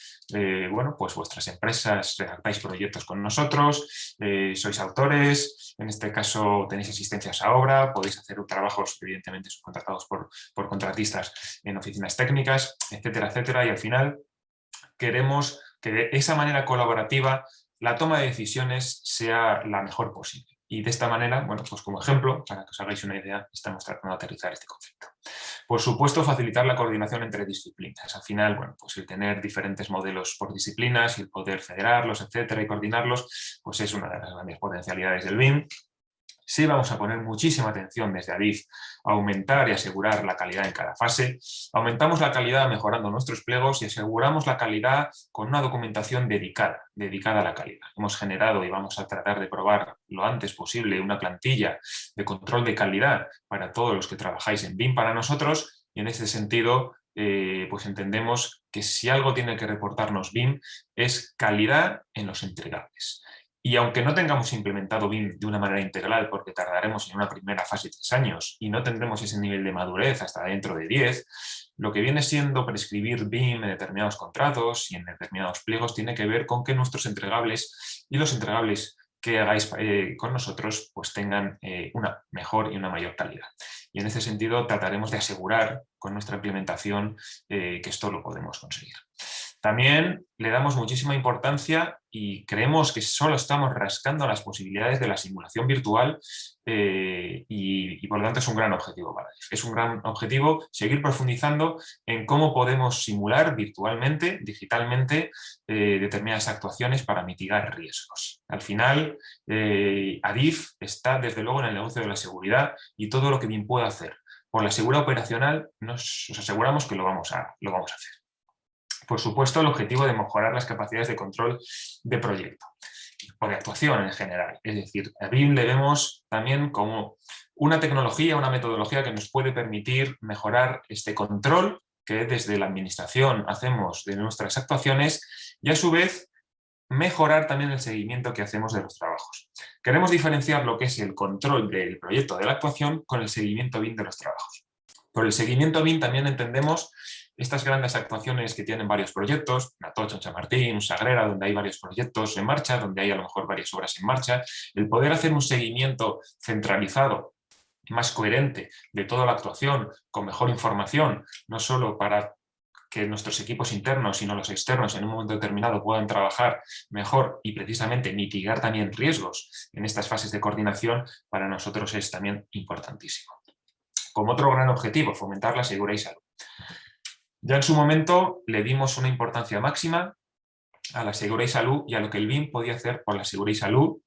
bueno, pues vuestras empresas redactáis proyectos con nosotros, sois autores, en este caso tenéis asistencias a obra, podéis hacer trabajos evidentemente subcontratados por contratistas en oficinas técnicas, etcétera, etcétera, y al final queremos que de esa manera colaborativa la toma de decisiones sea la mejor posible. Y de esta manera, bueno, pues como ejemplo, para que os hagáis una idea, estamos tratando de aterrizar este concepto. Por supuesto, facilitar la coordinación entre disciplinas. Al final, bueno, pues el tener diferentes modelos por disciplinas y el poder federarlos, etcétera, y coordinarlos, pues es una de las grandes potencialidades del BIM. Sí vamos a poner muchísima atención desde Adif a aumentar y asegurar la calidad en cada fase. Aumentamos la calidad mejorando nuestros pliegos y aseguramos la calidad con una documentación dedicada a la calidad. Hemos generado y vamos a tratar de probar lo antes posible una plantilla de control de calidad para todos los que trabajáis en BIM para nosotros, y en este sentido pues entendemos que si algo tiene que reportarnos BIM es calidad en los entregables. Y aunque no tengamos implementado BIM de una manera integral, porque tardaremos en una primera fase 3 años y no tendremos ese nivel de madurez hasta dentro de 10, lo que viene siendo prescribir BIM en determinados contratos y en determinados pliegos tiene que ver con que nuestros entregables y los entregables que hagáis con nosotros pues tengan una mejor y una mayor calidad. Y en ese sentido trataremos de asegurar con nuestra implementación que esto lo podemos conseguir. También le damos muchísima importancia y creemos que solo estamos rascando las posibilidades de la simulación virtual y por lo tanto es un gran objetivo para ADIF. Es un gran objetivo seguir profundizando en cómo podemos simular virtualmente, digitalmente, determinadas actuaciones para mitigar riesgos. Al final, ADIF está desde luego en el negocio de la seguridad y todo lo que BIM pueda hacer por la seguridad operacional os aseguramos que lo vamos a hacer. Por supuesto, el objetivo de mejorar las capacidades de control de proyecto o de actuación en general. Es decir, a BIM le vemos también como una tecnología, una metodología que nos puede permitir mejorar este control que desde la administración hacemos de nuestras actuaciones y a su vez mejorar también el seguimiento que hacemos de los trabajos. Queremos diferenciar lo que es el control del proyecto de la actuación con el seguimiento BIM de los trabajos. Por el seguimiento BIM también entendemos estas grandes actuaciones que tienen varios proyectos, Atocha, Chamartín, Sagrera, donde hay varios proyectos en marcha, donde hay a lo mejor varias obras en marcha, el poder hacer un seguimiento centralizado, más coherente de toda la actuación, con mejor información, no solo para que nuestros equipos internos, sino los externos en un momento determinado puedan trabajar mejor y precisamente mitigar también riesgos en estas fases de coordinación, para nosotros es también importantísimo. Como otro gran objetivo, fomentar la seguridad y salud. Ya en su momento le dimos una importancia máxima a la seguridad y salud y a lo que el BIM podía hacer por la seguridad y salud,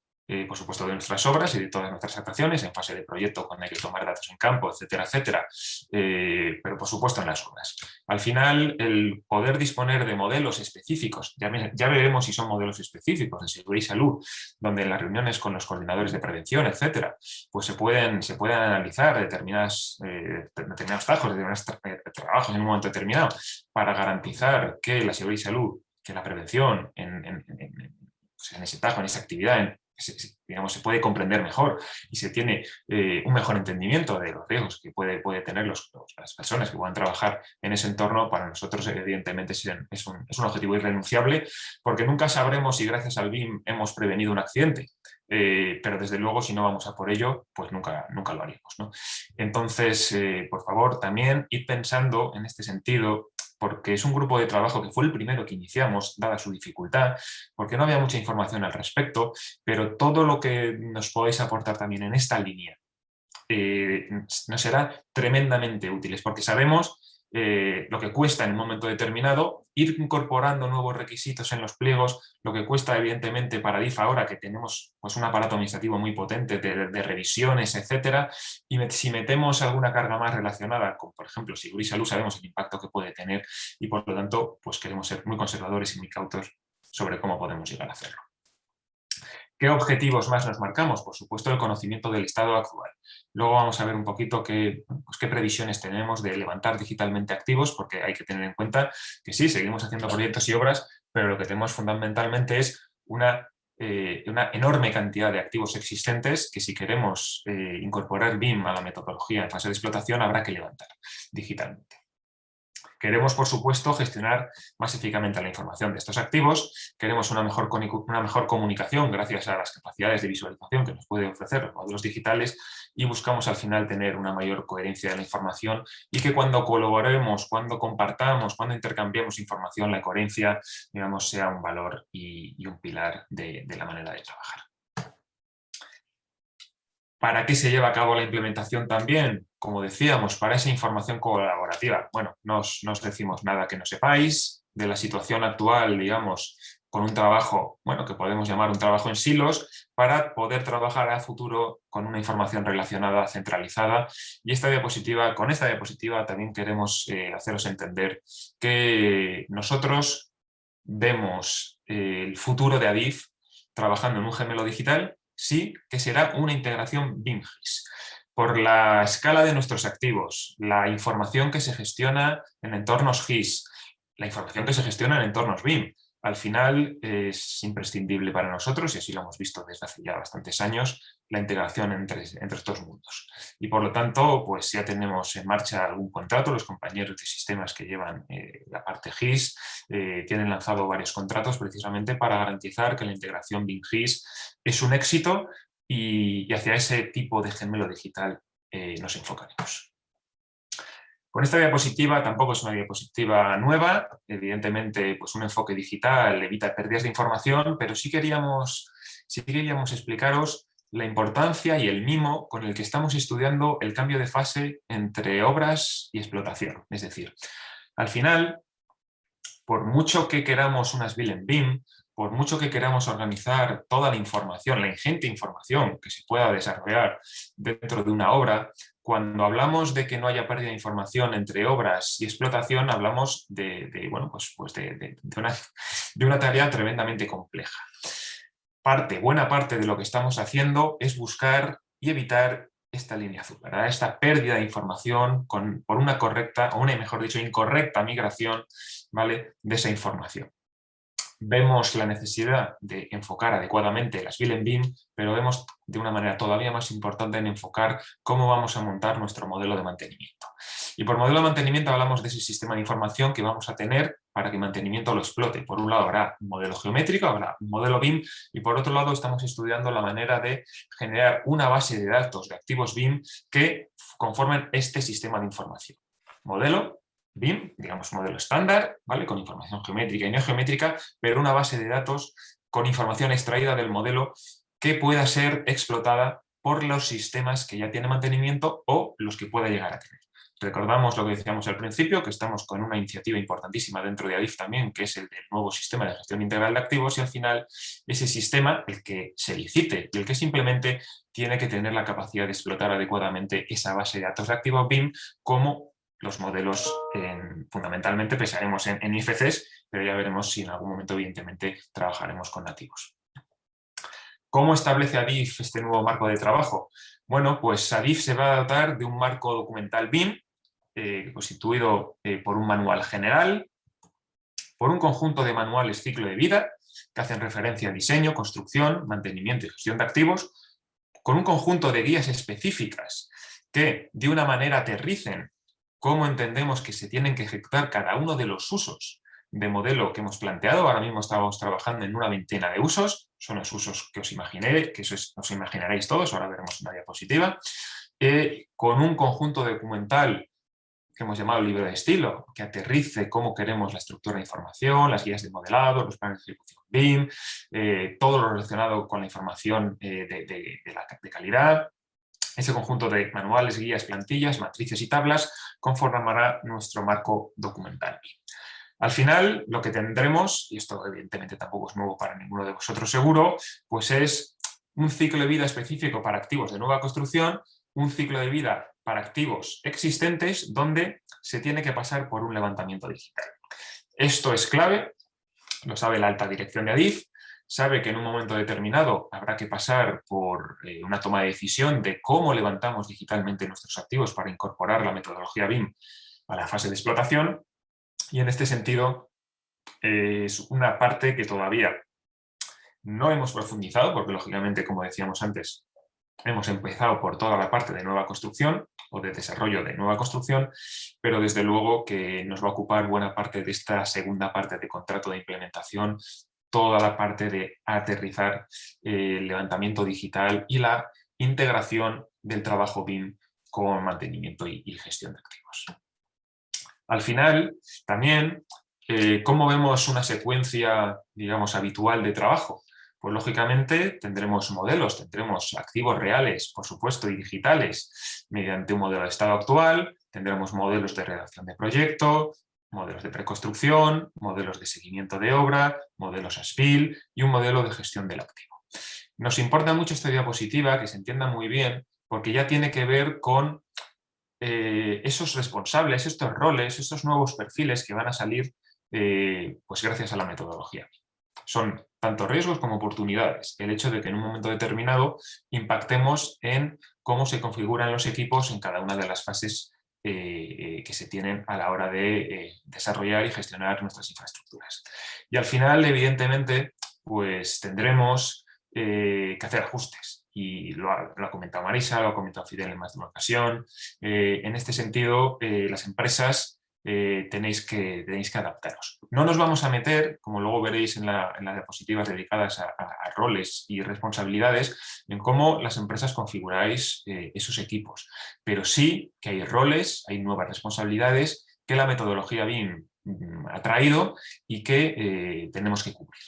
por supuesto de nuestras obras y de todas nuestras actuaciones, en fase de proyecto cuando hay que tomar datos en campo, etcétera, etcétera, pero por supuesto en las obras. Al final, el poder disponer de modelos específicos, ya veremos si son modelos específicos de seguridad y salud, donde en las reuniones con los coordinadores de prevención, etcétera, pues se pueden analizar determinados tajos, determinados trabajos en un momento determinado, para garantizar que la seguridad y salud, que la prevención en ese tajo, en esa actividad, digamos, se puede comprender mejor y se tiene un mejor entendimiento de los riesgos que puede tener las personas que puedan trabajar en ese entorno. Para nosotros, evidentemente, es un objetivo irrenunciable, porque nunca sabremos si gracias al BIM hemos prevenido un accidente, pero desde luego si no vamos a por ello, pues nunca lo haríamos, ¿no? Entonces, por favor, también ir pensando en este sentido, porque es un grupo de trabajo que fue el primero que iniciamos, dada su dificultad, porque no había mucha información al respecto, pero todo lo que nos podéis aportar también en esta línea nos será tremendamente útiles, porque sabemos lo que cuesta en un momento determinado ir incorporando nuevos requisitos en los pliegos, lo que cuesta evidentemente para ADIF ahora que tenemos pues, un aparato administrativo muy potente de revisiones, etcétera, y si metemos alguna carga más relacionada con, por ejemplo, seguridad y salud, sabemos el impacto que puede tener y por lo tanto pues queremos ser muy conservadores y muy cautos sobre cómo podemos llegar a hacerlo. ¿Qué objetivos más nos marcamos? Por supuesto, el conocimiento del estado actual. Luego vamos a ver un poquito qué previsiones tenemos de levantar digitalmente activos, porque hay que tener en cuenta que sí, seguimos haciendo proyectos y obras, pero lo que tenemos fundamentalmente es una enorme cantidad de activos existentes que si queremos incorporar BIM a la metodología en fase de explotación habrá que levantar digitalmente. Queremos, por supuesto, gestionar más eficazmente la información de estos activos, queremos una mejor comunicación gracias a las capacidades de visualización que nos pueden ofrecer los modelos digitales y buscamos al final tener una mayor coherencia de la información y que cuando colaboremos, cuando compartamos, cuando intercambiemos información, la coherencia, digamos, sea un valor y un pilar de la manera de trabajar. ¿Para qué se lleva a cabo la implementación también? Como decíamos, para esa información colaborativa. Bueno, no os decimos nada que no sepáis de la situación actual, digamos, con un trabajo, bueno, que podemos llamar un trabajo en silos, para poder trabajar a futuro con una información relacionada, centralizada. Y con esta diapositiva también queremos haceros entender que nosotros vemos el futuro de ADIF trabajando en un gemelo digital, sí que será una integración BIM-GIS. Por la escala de nuestros activos, la información que se gestiona en entornos GIS, la información que se gestiona en entornos BIM, al final es imprescindible para nosotros, y así lo hemos visto desde hace ya bastantes años, la integración entre estos mundos. Y por lo tanto, pues ya tenemos en marcha algún contrato, los compañeros de sistemas que llevan la parte GIS tienen lanzado varios contratos precisamente para garantizar que la integración BIM-GIS es un éxito y hacia ese tipo de gemelo digital nos enfocaremos. Con esta diapositiva tampoco es una diapositiva nueva, evidentemente pues un enfoque digital evita pérdidas de información, pero sí queríamos explicaros la importancia y el mimo con el que estamos estudiando el cambio de fase entre obras y explotación. Es decir, al final, por mucho que queramos unas BIM en BIM, por mucho que queramos organizar toda la información, la ingente información que se pueda desarrollar dentro de una obra, cuando hablamos de que no haya pérdida de información entre obras y explotación, hablamos de una tarea tremendamente compleja. Buena parte de lo que estamos haciendo es buscar y evitar esta línea azul, ¿verdad? Esta pérdida de información por una correcta, o una, mejor dicho, incorrecta migración, ¿vale?, de esa información. Vemos la necesidad de enfocar adecuadamente las BIM en BIM, pero vemos de una manera todavía más importante en enfocar cómo vamos a montar nuestro modelo de mantenimiento. Y por modelo de mantenimiento hablamos de ese sistema de información que vamos a tener para que el mantenimiento lo explote. Por un lado habrá un modelo geométrico, habrá un modelo BIM, y por otro lado estamos estudiando la manera de generar una base de datos de activos BIM que conformen este sistema de información. Modelo BIM, digamos modelo estándar, ¿vale?, con información geométrica y no geométrica, pero una base de datos con información extraída del modelo que pueda ser explotada por los sistemas que ya tienen mantenimiento o los que pueda llegar a tener. Recordamos lo que decíamos al principio, que estamos con una iniciativa importantísima dentro de ADIF también, que es el del nuevo sistema de gestión integral de activos, y al final ese sistema, el que se licite y el que se implemente, tiene que tener la capacidad de explotar adecuadamente esa base de datos de activos BIM como los modelos, fundamentalmente pensaremos en IFCs, pero ya veremos si en algún momento evidentemente trabajaremos con nativos. ¿Cómo establece ADIF este nuevo marco de trabajo? Bueno, pues ADIF se va a dotar de un marco documental BIM, constituido por un manual general, por un conjunto de manuales ciclo de vida, que hacen referencia a diseño, construcción, mantenimiento y gestión de activos, con un conjunto de guías específicas que de una manera aterricen cómo entendemos que se tienen que ejecutar cada uno de los usos de modelo que hemos planteado. Ahora mismo estamos trabajando en una veintena de usos, son los usos que os imaginaréis todos, ahora veremos una diapositiva, con un conjunto documental que hemos llamado libro de estilo, que aterrice cómo queremos la estructura de información, las guías de modelado, los planes de ejecución BIM, todo lo relacionado con la información de calidad. Ese conjunto de manuales, guías, plantillas, matrices y tablas conformará nuestro marco documental BIM. Al final, lo que tendremos, y esto evidentemente tampoco es nuevo para ninguno de vosotros seguro, pues es un ciclo de vida específico para activos de nueva construcción, un ciclo de vida para activos existentes donde se tiene que pasar por un levantamiento digital. Esto es clave, lo sabe la alta dirección de ADIF, sabe que en un momento determinado habrá que pasar por una toma de decisión de cómo levantamos digitalmente nuestros activos para incorporar la metodología BIM a la fase de explotación, y en este sentido es una parte que todavía no hemos profundizado, porque lógicamente, como decíamos antes, hemos empezado por toda la parte de nueva construcción o de desarrollo de nueva construcción, pero desde luego que nos va a ocupar buena parte de esta segunda parte de contrato de implementación, toda la parte de aterrizar el levantamiento digital y la integración del trabajo BIM con mantenimiento y gestión de activos. Al final, también, ¿cómo vemos una secuencia, digamos, habitual de trabajo? Pues lógicamente tendremos modelos, tendremos activos reales, por supuesto, y digitales, mediante un modelo de estado actual, tendremos modelos de redacción de proyecto, modelos de preconstrucción, modelos de seguimiento de obra, modelos ASPIL y un modelo de gestión del activo. Nos importa mucho esta diapositiva, que se entienda muy bien, porque ya tiene que ver con esos responsables, estos roles, estos nuevos perfiles que van a salir pues gracias a la metodología. Son tanto riesgos como oportunidades. El hecho de que en un momento determinado impactemos en cómo se configuran los equipos en cada una de las fases que se tienen a la hora de desarrollar y gestionar nuestras infraestructuras. Y al final, evidentemente, pues tendremos que hacer ajustes. Y lo ha comentado Marisa, lo ha comentado Fidel en más de una ocasión. En este sentido, las empresas tenéis que adaptaros. No nos vamos a meter, como luego veréis en las diapositivas dedicadas a roles y responsabilidades, en cómo las empresas configuráis esos equipos, pero sí que hay roles, hay nuevas responsabilidades que la metodología BIM ha traído y que tenemos que cubrir.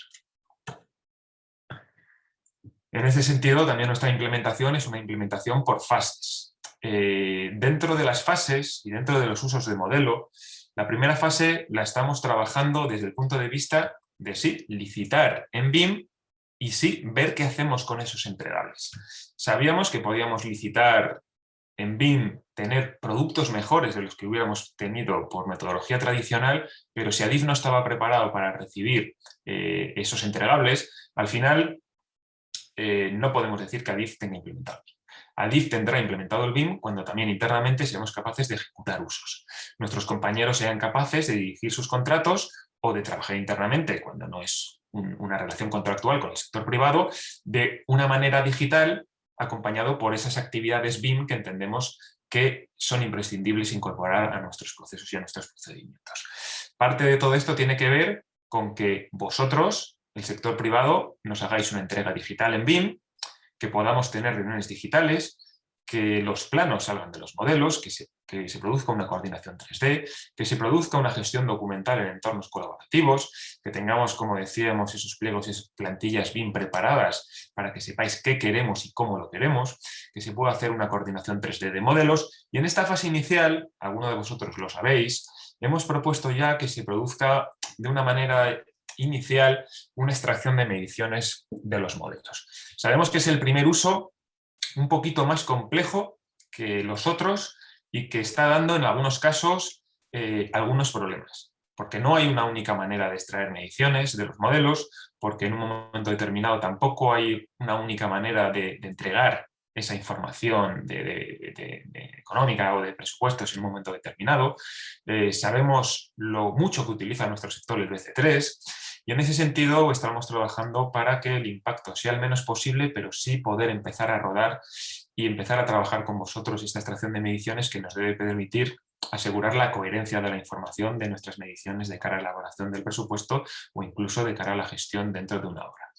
En ese sentido, también nuestra implementación es una implementación por fases. Dentro de las fases y dentro de los usos de modelo, la primera fase la estamos trabajando desde el punto de vista de sí, licitar en BIM y sí, ver qué hacemos con esos entregables. Sabíamos que podíamos licitar en BIM, tener productos mejores de los que hubiéramos tenido por metodología tradicional, pero si ADIF no estaba preparado para recibir esos entregables, al final no podemos decir que ADIF tenga implementado. ADIF tendrá implementado el BIM cuando también internamente seamos capaces de ejecutar usos. Nuestros compañeros sean capaces de dirigir sus contratos o de trabajar internamente, cuando no es una relación contractual con el sector privado, de una manera digital, acompañado por esas actividades BIM que entendemos que son imprescindibles incorporar a nuestros procesos y a nuestros procedimientos. Parte de todo esto tiene que ver con que vosotros, el sector privado, nos hagáis una entrega digital en BIM, que podamos tener reuniones digitales, que los planos salgan de los modelos, que se produzca una coordinación 3D, que se produzca una gestión documental en entornos colaborativos, que tengamos, como decíamos, esos pliegos y esas plantillas BIM preparadas para que sepáis qué queremos y cómo lo queremos, que se pueda hacer una coordinación 3D de modelos. Y en esta fase inicial, alguno de vosotros lo sabéis, hemos propuesto ya que se produzca de una manera inicial una extracción de mediciones de los modelos. Sabemos que es el primer uso un poquito más complejo que los otros y que está dando en algunos casos algunos problemas, porque no hay una única manera de extraer mediciones de los modelos, porque en un momento determinado tampoco hay una única manera de entregar esa información económica o de presupuestos en un momento determinado. Sabemos lo mucho que utiliza nuestro sector el BC3 y en ese sentido estamos trabajando para que el impacto sea el menos posible, pero sí poder empezar a rodar y empezar a trabajar con vosotros esta extracción de mediciones que nos debe permitir asegurar la coherencia de la información de nuestras mediciones de cara a la elaboración del presupuesto o incluso de cara a la gestión dentro de una obra.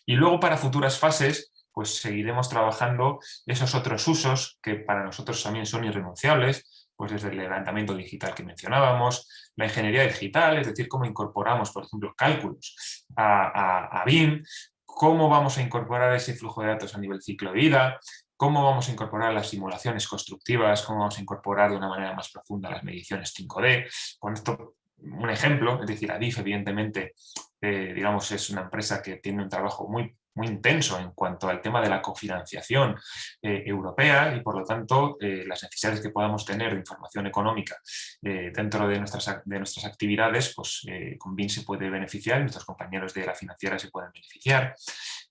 Y luego para futuras fases pues seguiremos trabajando esos otros usos que para nosotros también son irrenunciables, pues desde el levantamiento digital que mencionábamos, la ingeniería digital, es decir, cómo incorporamos, por ejemplo, cálculos a BIM, cómo vamos a incorporar ese flujo de datos a nivel ciclo de vida, cómo vamos a incorporar las simulaciones constructivas, cómo vamos a incorporar de una manera más profunda las mediciones 5D. Con esto, un ejemplo, es decir, ADIF, evidentemente, digamos, es una empresa que tiene un trabajo muy intenso en cuanto al tema de la cofinanciación europea y por lo tanto las necesidades que podamos tener de información económica dentro de nuestras actividades, pues con BIM se puede beneficiar y nuestros compañeros de la financiera se pueden beneficiar.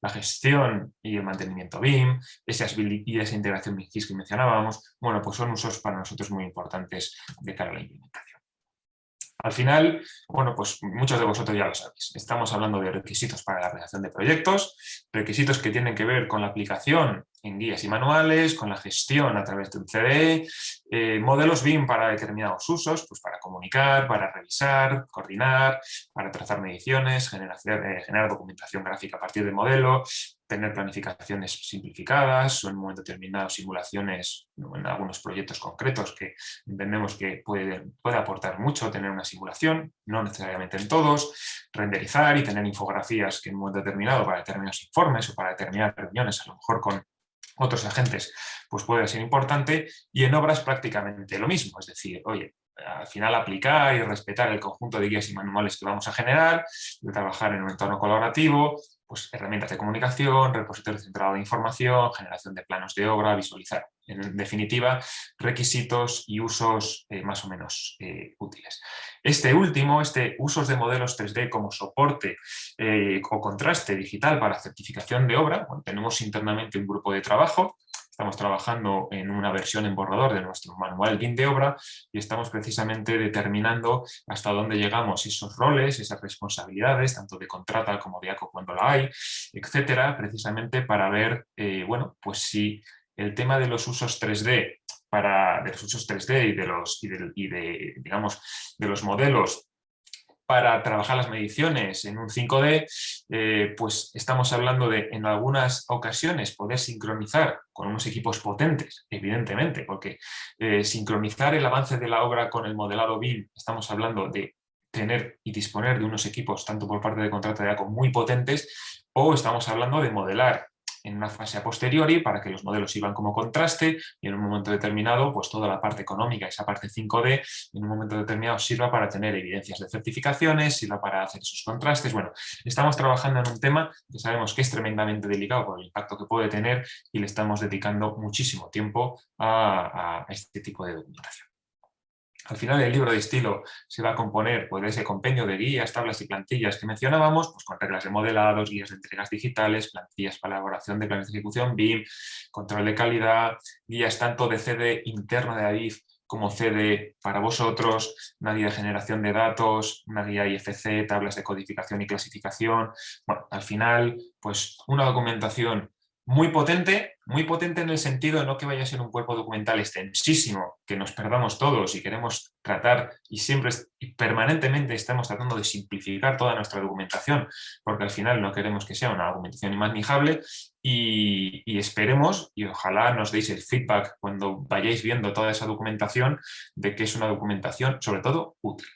La gestión y el mantenimiento BIM, esa integración BIM-GIS que mencionábamos, bueno, pues son usos para nosotros muy importantes de cara a la implementación. Al final, bueno, pues muchos de vosotros ya lo sabéis. Estamos hablando de requisitos para la realización de proyectos, requisitos que tienen que ver con la aplicación en guías y manuales, con la gestión a través de un CDE, modelos BIM para determinados usos, pues para comunicar, para revisar, coordinar, para trazar mediciones, generar documentación gráfica a partir del modelo, tener planificaciones simplificadas o en un momento determinado simulaciones en algunos proyectos concretos que entendemos que puede aportar mucho tener una simulación, no necesariamente en todos, renderizar y tener infografías que en un momento determinado para determinados informes o para determinadas reuniones, a lo mejor con otros agentes, pues puede ser importante, y en obras prácticamente lo mismo, es decir, oye, al final aplicar y respetar el conjunto de guías y manuales que vamos a generar, de trabajar en un entorno colaborativo, pues herramientas de comunicación, repositorio centrado de información, generación de planos de obra, visualizar. En definitiva, requisitos y usos más o menos útiles. Este último, usos de modelos 3D como soporte o contraste digital para certificación de obra, bueno, tenemos internamente un grupo de trabajo. Estamos trabajando en una versión en borrador de nuestro manual BIM de obra y estamos precisamente determinando hasta dónde llegamos esos roles, esas responsabilidades, tanto de contrata como de ACO cuando la hay, etcétera, precisamente para ver, bueno, pues si el tema de los usos 3D digamos, de los modelos para trabajar las mediciones en un 5D, pues estamos hablando de, en algunas ocasiones, poder sincronizar con unos equipos potentes, evidentemente, porque sincronizar el avance de la obra con el modelado BIM, estamos hablando de tener y disponer de unos equipos, tanto por parte de contrato de ACO, muy potentes, o estamos hablando de modelar en una fase a posteriori para que los modelos sirvan como contraste y en un momento determinado pues toda la parte económica, esa parte 5D, en un momento determinado sirva para tener evidencias de certificaciones, sirva para hacer esos contrastes. Bueno, estamos trabajando en un tema que sabemos que es tremendamente delicado por el impacto que puede tener y le estamos dedicando muchísimo tiempo a este tipo de documentación. Al final el libro de estilo se va a componer pues, de ese compendio de guías, tablas y plantillas que mencionábamos, pues, con reglas de modelados, guías de entregas digitales, plantillas para elaboración de planes de ejecución BIM, control de calidad, guías tanto de CD interno de ADIF como CD para vosotros, una guía de generación de datos, una guía IFC, tablas de codificación y clasificación. Bueno, al final, pues una documentación muy potente en el sentido de no que vaya a ser un cuerpo documental extensísimo, que nos perdamos todos y queremos tratar y siempre y permanentemente estamos tratando de simplificar toda nuestra documentación, porque al final no queremos que sea una documentación inmanejable y esperemos y ojalá nos deis el feedback cuando vayáis viendo toda esa documentación de que es una documentación sobre todo útil.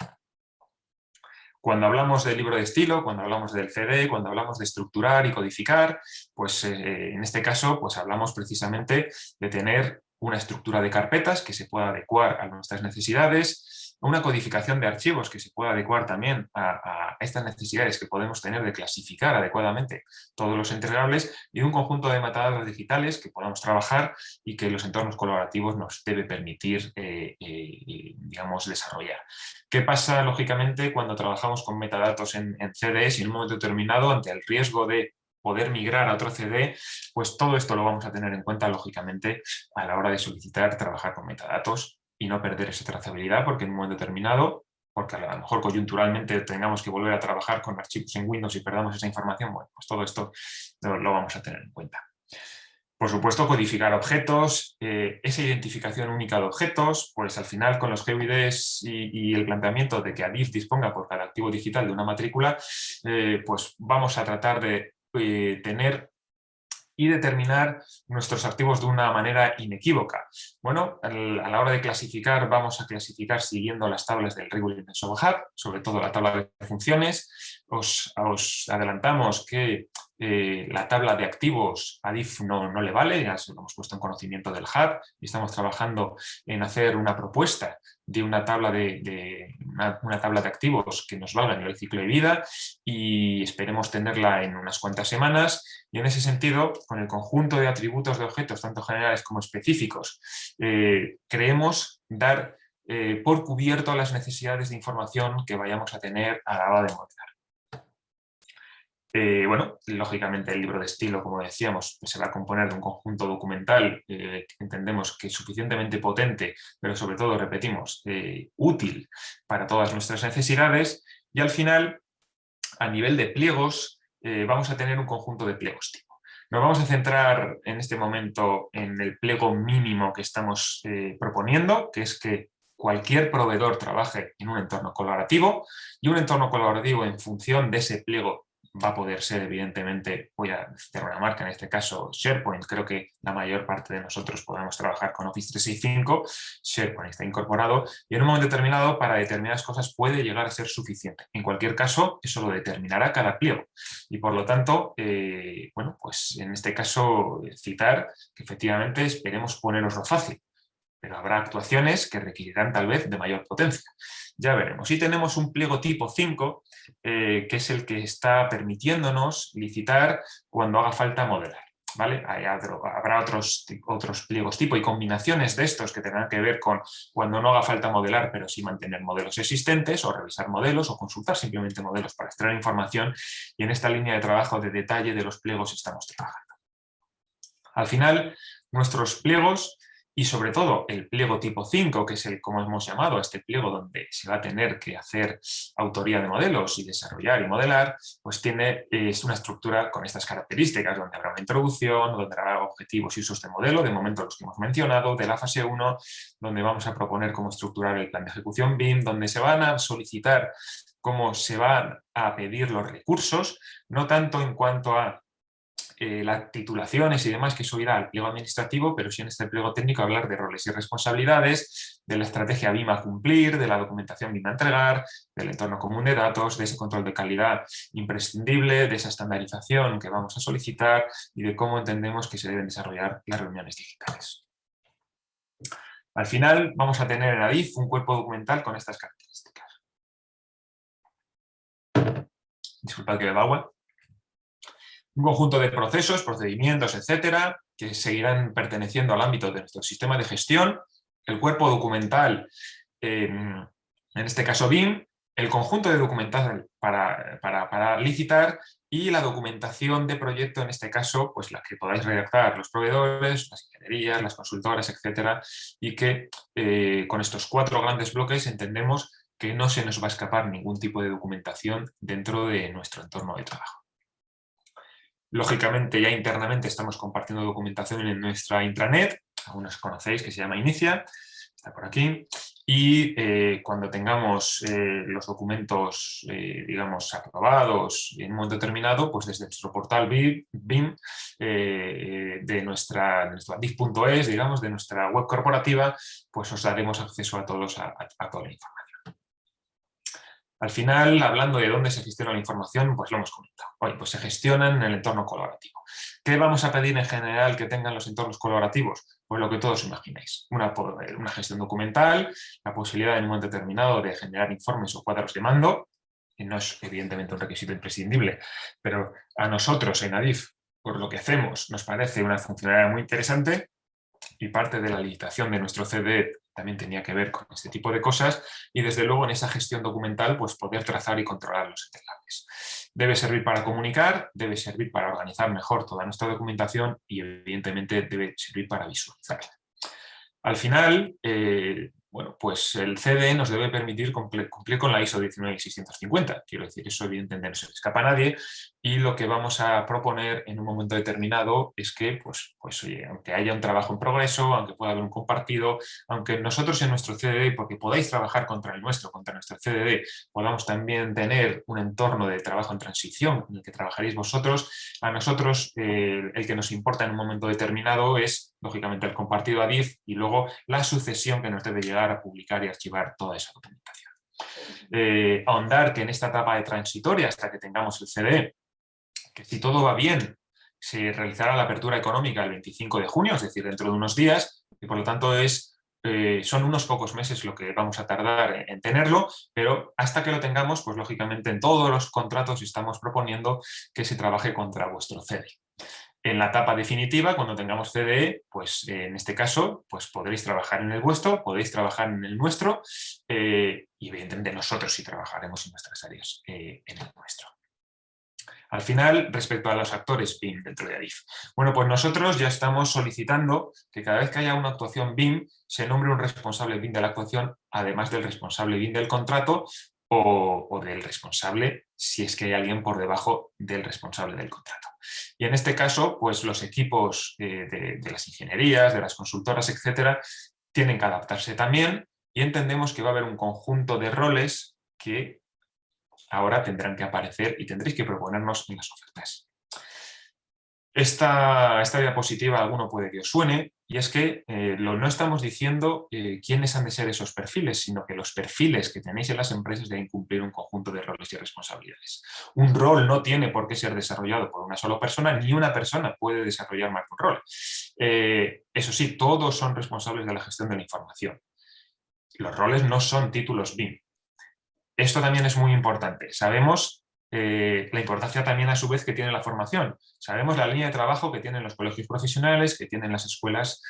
Cuando hablamos del libro de estilo, cuando hablamos del CD, cuando hablamos de estructurar y codificar, pues en este caso pues hablamos precisamente de tener una estructura de carpetas que se pueda adecuar a nuestras necesidades, una codificación de archivos que se pueda adecuar también a estas necesidades que podemos tener de clasificar adecuadamente todos los entregables y un conjunto de metadatos digitales que podamos trabajar y que los entornos colaborativos nos debe permitir digamos, desarrollar. ¿Qué pasa, lógicamente, cuando trabajamos con metadatos en CDs y en un momento determinado, ante el riesgo de poder migrar a otro CD, pues todo esto lo vamos a tener en cuenta, lógicamente, a la hora de solicitar trabajar con metadatos y no perder esa trazabilidad, porque en un momento determinado, porque a lo mejor coyunturalmente tengamos que volver a trabajar con archivos en Windows y perdamos esa información, bueno, pues todo esto lo vamos a tener en cuenta. Por supuesto, codificar objetos, esa identificación única de objetos, pues al final con los GUIDs y el planteamiento de que ADIF disponga por cada activo digital de una matrícula, pues vamos a tratar de tener y determinar nuestros activos de una manera inequívoca. Bueno, a la hora de clasificar, vamos a clasificar siguiendo las tablas del Regulation of Hub, sobre todo la tabla de funciones. Os adelantamos que la tabla de activos ADIF no le vale, ya se lo hemos puesto en conocimiento del Hub y estamos trabajando en hacer una propuesta de una tabla una tabla de activos que nos valga a nivel ciclo de vida y esperemos tenerla en unas cuantas semanas y en ese sentido, con el conjunto de atributos de objetos, tanto generales como específicos, creemos dar por cubierto las necesidades de información que vayamos a tener a la hora de modelar. Bueno, lógicamente el libro de estilo, como decíamos, pues se va a componer de un conjunto documental que entendemos que es suficientemente potente, pero sobre todo, repetimos, útil para todas nuestras necesidades y al final, a nivel de pliegos, vamos a tener un conjunto de pliegos tipo. Nos vamos a centrar en este momento en el pliego mínimo que estamos proponiendo, que es que cualquier proveedor trabaje en un entorno colaborativo y un entorno colaborativo en función de ese pliego va a poder ser, evidentemente, voy a citar una marca, en este caso SharePoint. Creo que la mayor parte de nosotros podemos trabajar con Office 365, SharePoint está incorporado y en un momento determinado para determinadas cosas puede llegar a ser suficiente. En cualquier caso, eso lo determinará cada pliego y por lo tanto, bueno, pues en este caso citar que efectivamente esperemos poneroslo fácil, pero habrá actuaciones que requerirán tal vez de mayor potencia. Ya veremos. Y tenemos un pliego tipo 5, que es el que está permitiéndonos licitar cuando haga falta modelar. ¿Vale? Habrá otros pliegos tipo y combinaciones de estos que tendrán que ver con cuando no haga falta modelar, pero sí mantener modelos existentes o revisar modelos o consultar simplemente modelos para extraer información y en esta línea de trabajo de detalle de los pliegos estamos trabajando. Al final, nuestros pliegos y sobre todo el pliego tipo 5, que es el, como hemos llamado, este pliego donde se va a tener que hacer autoría de modelos y desarrollar y modelar, pues es una estructura con estas características, donde habrá una introducción, donde habrá objetivos y usos de modelo, de momento los que hemos mencionado, de la fase 1, donde vamos a proponer cómo estructurar el plan de ejecución BIM, donde se van a solicitar cómo se van a pedir los recursos, no tanto en cuanto a las titulaciones y demás, que eso irá al pliego administrativo, pero sí en este pliego técnico hablar de roles y responsabilidades, de la estrategia BIM a cumplir, de la documentación BIM a entregar, del entorno común de datos, de ese control de calidad imprescindible, de esa estandarización que vamos a solicitar y de cómo entendemos que se deben desarrollar las reuniones digitales. Al final vamos a tener en ADIF un cuerpo documental con estas características. Disculpad que beba agua. Un conjunto de procesos, procedimientos, etcétera, que seguirán perteneciendo al ámbito de nuestro sistema de gestión, el cuerpo documental, en este caso BIM, el conjunto de documental para licitar y la documentación de proyecto, en este caso, pues la que podáis redactar los proveedores, las ingenierías, las consultoras, etcétera, y que con estos 4 grandes bloques entendemos que no se nos va a escapar ningún tipo de documentación dentro de nuestro entorno de trabajo. Lógicamente, ya internamente estamos compartiendo documentación en nuestra intranet, algunos conocéis, que se llama Inicia, está por aquí, y cuando tengamos los documentos, digamos, aprobados en un momento determinado, pues desde nuestro portal BIM, de nuestra adif.es, digamos, de nuestra web corporativa, pues os daremos acceso a todos a toda la información. Al final, hablando de dónde se gestiona la información, pues lo hemos comentado. Hoy, pues se gestionan en el entorno colaborativo. ¿Qué vamos a pedir en general que tengan los entornos colaborativos? Pues lo que todos imagináis. Una gestión documental, la posibilidad en un momento determinado de generar informes o cuadros de mando, que no es evidentemente un requisito imprescindible, pero a nosotros en ADIF, por lo que hacemos, nos parece una funcionalidad muy interesante, y parte de la licitación de nuestro CDE también tenía que ver con este tipo de cosas, y desde luego en esa gestión documental pues poder trazar y controlar los entregables. Debe servir para comunicar, debe servir para organizar mejor toda nuestra documentación y evidentemente debe servir para visualizarla. Al final, bueno, pues el CDE nos debe permitir cumplir con la ISO 19650, quiero decir, eso evidentemente no se le escapa a nadie, y lo que vamos a proponer en un momento determinado es que, pues oye, aunque haya un trabajo en progreso, aunque pueda haber un compartido, aunque nosotros en nuestro CDD, porque podáis trabajar contra nuestro CDD, podamos también tener un entorno de trabajo en transición en el que trabajaréis vosotros, a nosotros el que nos importa en un momento determinado es, lógicamente, el compartido ADIF y luego la sucesión que nos debe llegar a publicar y archivar toda esa documentación. Ahondar que en esta etapa de transitoria, hasta que tengamos el CDE, que si todo va bien, se realizará la apertura económica el 25 de junio, es decir, dentro de unos días, y por lo tanto son unos pocos meses lo que vamos a tardar en tenerlo, pero hasta que lo tengamos, pues lógicamente en todos los contratos estamos proponiendo que se trabaje contra vuestro CDE. En la etapa definitiva, cuando tengamos CDE, pues en este caso, pues podréis trabajar en el vuestro, podéis trabajar en el nuestro, y evidentemente nosotros sí trabajaremos en nuestras áreas en el nuestro. Al final, respecto a los actores BIM dentro de ADIF. Bueno, pues nosotros ya estamos solicitando que cada vez que haya una actuación BIM, se nombre un responsable BIM de la actuación, además del responsable BIM del contrato o del responsable, si es que hay alguien por debajo del responsable del contrato. Y en este caso, pues los equipos de las ingenierías, de las consultoras, etcétera, tienen que adaptarse también, y entendemos que va a haber un conjunto de roles que ahora tendrán que aparecer y tendréis que proponernos en las ofertas. Esta diapositiva a alguno puede que os suene, y es que no estamos diciendo quiénes han de ser esos perfiles, sino que los perfiles que tenéis en las empresas deben cumplir un conjunto de roles y responsabilidades. Un rol no tiene por qué ser desarrollado por una sola persona, ni una persona puede desarrollar más un rol. Eso sí, todos son responsables de la gestión de la información. Los roles no son títulos BIM. Esto también es muy importante. Sabemos la importancia también a su vez que tiene la formación. Sabemos la línea de trabajo que tienen los colegios profesionales, que tienen las escuelas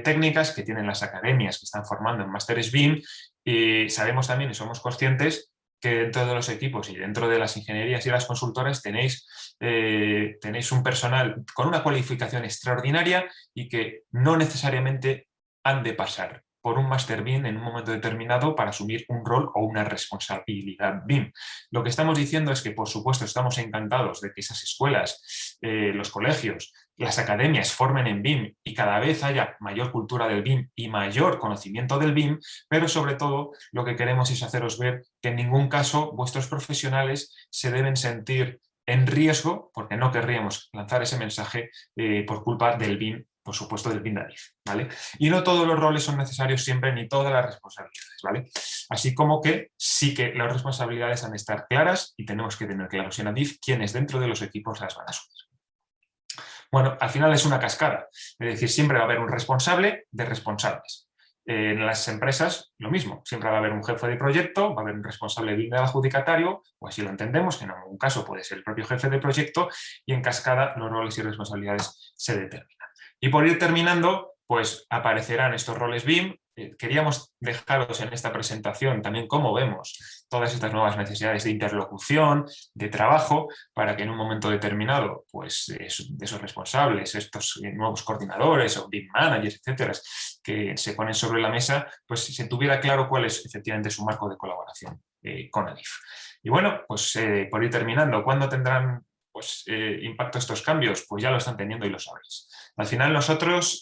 técnicas, que tienen las academias que están formando en másteres BIM, y sabemos también y somos conscientes que dentro de los equipos y dentro de las ingenierías y las consultoras tenéis un personal con una cualificación extraordinaria y que no necesariamente han de pasar por un Master BIM en un momento determinado para asumir un rol o una responsabilidad BIM. Lo que estamos diciendo es que, por supuesto, estamos encantados de que esas escuelas, los colegios, las academias formen en BIM y cada vez haya mayor cultura del BIM y mayor conocimiento del BIM, pero sobre todo lo que queremos es haceros ver que en ningún caso vuestros profesionales se deben sentir en riesgo, porque no querríamos lanzar ese mensaje por culpa del BIM, por supuesto del BIM de ADIF, ¿vale? Y no todos los roles son necesarios siempre, ni todas las responsabilidades, ¿vale? Así como que sí que las responsabilidades han de estar claras y tenemos que tener claros en ADIF quiénes dentro de los equipos las van a asumir. Bueno, al final es una cascada, es decir, siempre va a haber un responsable de responsables. En las empresas, lo mismo, siempre va a haber un jefe de proyecto, va a haber un responsable del adjudicatario, o así lo entendemos, que en algún caso puede ser el propio jefe de proyecto, y en cascada los roles y responsabilidades se determinan. Y por ir terminando, pues aparecerán estos roles BIM. Queríamos dejaros en esta presentación también cómo vemos todas estas nuevas necesidades de interlocución, de trabajo, para que en un momento determinado, pues esos responsables, estos nuevos coordinadores o BIM managers, etcétera, que se ponen sobre la mesa, pues se tuviera claro cuál es efectivamente su marco de colaboración con ADIF. Y bueno, pues por ir terminando, ¿cuándo tendrán impacto estos cambios? Pues ya lo están teniendo y lo sabréis. Al final nosotros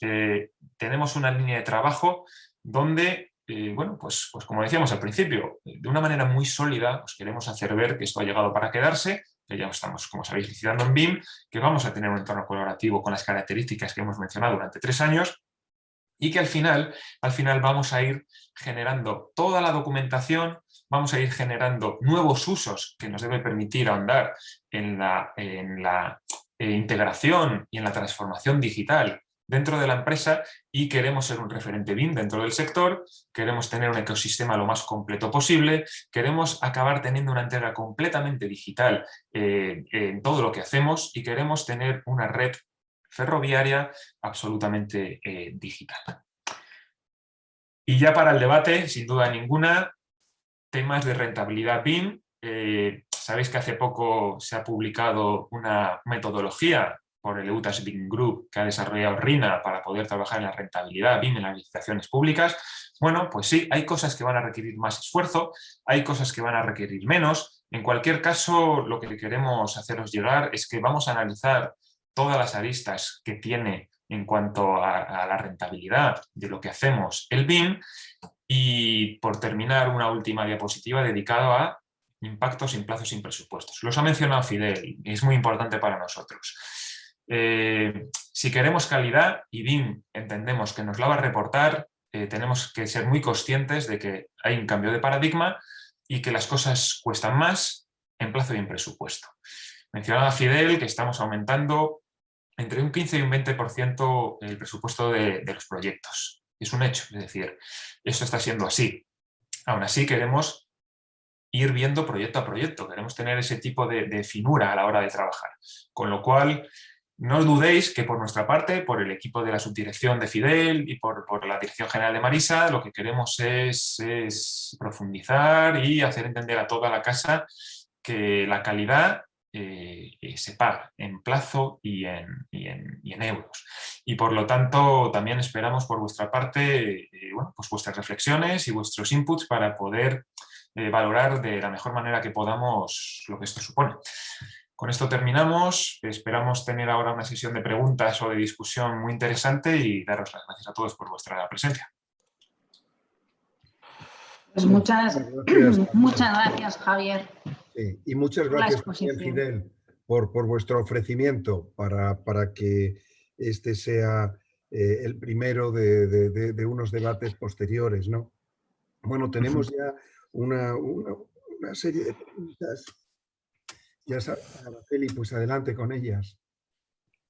tenemos una línea de trabajo donde, bueno, pues como decíamos al principio, de una manera muy sólida os queremos hacer ver que esto ha llegado para quedarse, que ya estamos, como sabéis, licitando en BIM, que vamos a tener un entorno colaborativo con las características que hemos mencionado durante 3 años y que al final vamos a ir generando toda la documentación, vamos a ir generando nuevos usos que nos debe permitir ahondar en la integración y en la transformación digital dentro de la empresa, y queremos ser un referente BIM dentro del sector, queremos tener un ecosistema lo más completo posible, queremos acabar teniendo una entrega completamente digital en todo lo que hacemos y queremos tener una red ferroviaria absolutamente digital. Y ya para el debate, sin duda ninguna, temas de rentabilidad BIM. Sabéis que hace poco se ha publicado una metodología por el EUTAS BIM Group que ha desarrollado RINA para poder trabajar en la rentabilidad BIM en las licitaciones públicas. Bueno, pues sí, hay cosas que van a requerir más esfuerzo, hay cosas que van a requerir menos. En cualquier caso, lo que queremos haceros llegar es que vamos a analizar todas las aristas que tiene en cuanto a la rentabilidad de lo que hacemos el BIM, y por terminar una última diapositiva dedicada a impactos sin plazos, sin presupuestos. Los ha mencionado Fidel y es muy importante para nosotros. Si queremos calidad, y BIM entendemos que nos la va a reportar, tenemos que ser muy conscientes de que hay un cambio de paradigma y que las cosas cuestan más en plazo y en presupuesto. Mencionaba Fidel que estamos aumentando entre un 15 y un 20% el presupuesto de los proyectos. Es un hecho, es decir, esto está siendo así. Aún así queremos ir viendo proyecto a proyecto, queremos tener ese tipo de finura a la hora de trabajar. Con lo cual, no dudéis que por nuestra parte, por el equipo de la subdirección de Fidel y por la Dirección General de Marisa, lo que queremos es profundizar y hacer entender a toda la casa que la calidad se paga en plazo y en euros. Y por lo tanto también esperamos por vuestra parte bueno, pues vuestras reflexiones y vuestros inputs para poder valorar de la mejor manera que podamos lo que esto supone. Con esto terminamos, esperamos tener ahora una sesión de preguntas o de discusión muy interesante y daros las gracias a todos por vuestra presencia. Pues muchas gracias, Javier. Sí, y muchas gracias también, Fidel, por vuestro ofrecimiento para que este sea el primero de unos debates posteriores, ¿no? Bueno, tenemos ya una serie de preguntas. Ya sabes, Araceli, pues adelante con ellas.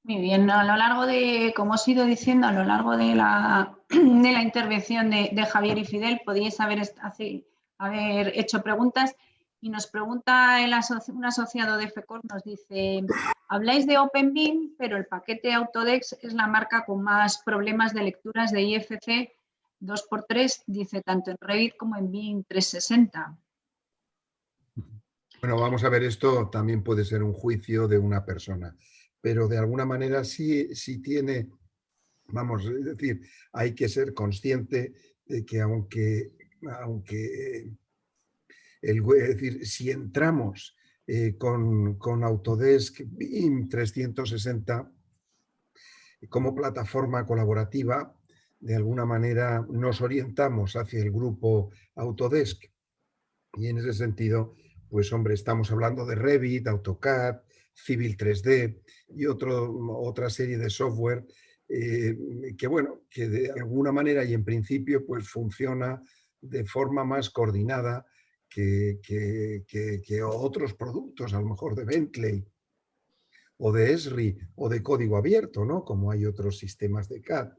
Muy bien, a lo largo de, como os he ido diciendo, a lo largo de la intervención de Javier y Fidel, podíais haber hecho preguntas, y nos pregunta un asociado de FECOR, nos dice: habláis de OpenBIM, pero el paquete Autodex es la marca con más problemas de lecturas de IFC 2x3, dice, tanto en Revit como en BIM 360. Bueno, vamos a ver, esto también puede ser un juicio de una persona, pero de alguna manera sí tiene Vamos, es decir, hay que ser consciente de que aunque es decir, si entramos con Autodesk BIM 360 como plataforma colaborativa, de alguna manera nos orientamos hacia el grupo Autodesk. Y en ese sentido, pues hombre, estamos hablando de Revit, AutoCAD, Civil 3D y otra serie de software que, bueno, que de alguna manera y en principio pues funciona de forma más coordinada que otros productos, a lo mejor de Bentley o de Esri o de código abierto, ¿no? Como hay otros sistemas de CAD.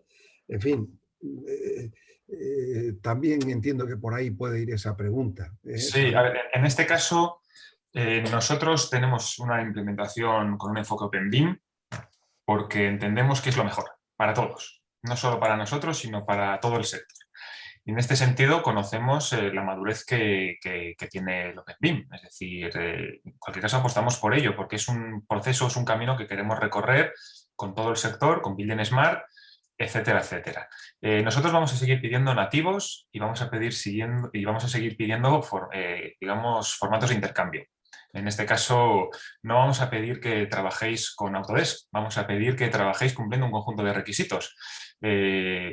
En fin, también entiendo que por ahí puede ir esa pregunta. Sí, a ver, en este caso nosotros tenemos una implementación con un enfoque Open BIM porque entendemos que es lo mejor para todos, no solo para nosotros, sino para todo el sector. Y en este sentido conocemos la madurez que tiene el Open BIM, es decir, en cualquier caso apostamos por ello, porque es un proceso, es un camino que queremos recorrer con todo el sector, con Building Smart, etcétera, etcétera. Nosotros vamos a seguir pidiendo nativos y vamos a seguir pidiendo digamos, formatos de intercambio. En este caso, no vamos a pedir que trabajéis con Autodesk, vamos a pedir que trabajéis cumpliendo un conjunto de requisitos.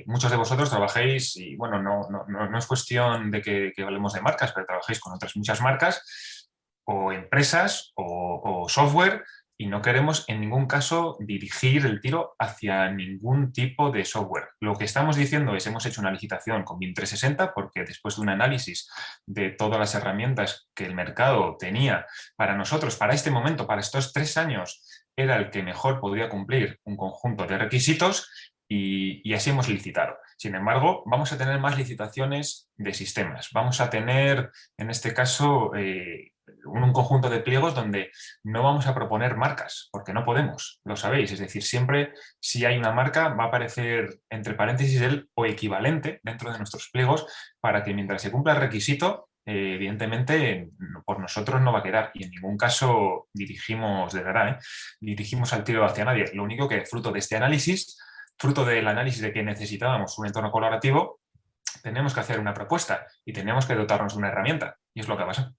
Muchos de vosotros trabajéis, y bueno, no es cuestión de que hablemos de marcas, pero trabajéis con otras muchas marcas o empresas o software, y no queremos en ningún caso dirigir el tiro hacia ningún tipo de software. Lo que estamos diciendo es, hemos hecho una licitación con BIM 360 porque después de un análisis de todas las herramientas que el mercado tenía para nosotros, para este momento, para estos 3 años, era el que mejor podía cumplir un conjunto de requisitos y así hemos licitado. Sin embargo, vamos a tener más licitaciones de sistemas. Vamos a tener, en este caso, un conjunto de pliegos donde no vamos a proponer marcas, porque no podemos, lo sabéis. Es decir, siempre si hay una marca va a aparecer entre paréntesis el o equivalente dentro de nuestros pliegos para que mientras se cumpla el requisito, evidentemente por nosotros no va a quedar y en ningún caso dirigimos al tiro hacia nadie. Lo único que fruto de este análisis, fruto del análisis de que necesitábamos un entorno colaborativo, tenemos que hacer una propuesta y tenemos que dotarnos de una herramienta y es lo que pasa.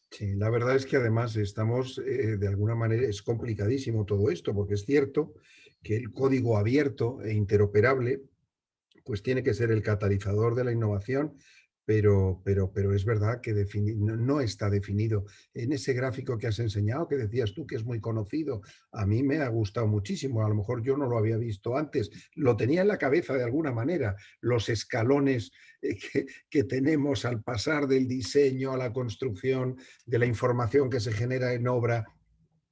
Sí, la verdad es que además estamos, de alguna manera, es complicadísimo todo esto, porque es cierto que el código abierto e interoperable pues tiene que ser el catalizador de la innovación, pero es verdad que no está definido. En ese gráfico que has enseñado, que decías tú que es muy conocido, a mí me ha gustado muchísimo, a lo mejor yo no lo había visto antes, lo tenía en la cabeza de alguna manera, los escalones que tenemos al pasar del diseño a la construcción, de la información que se genera en obra,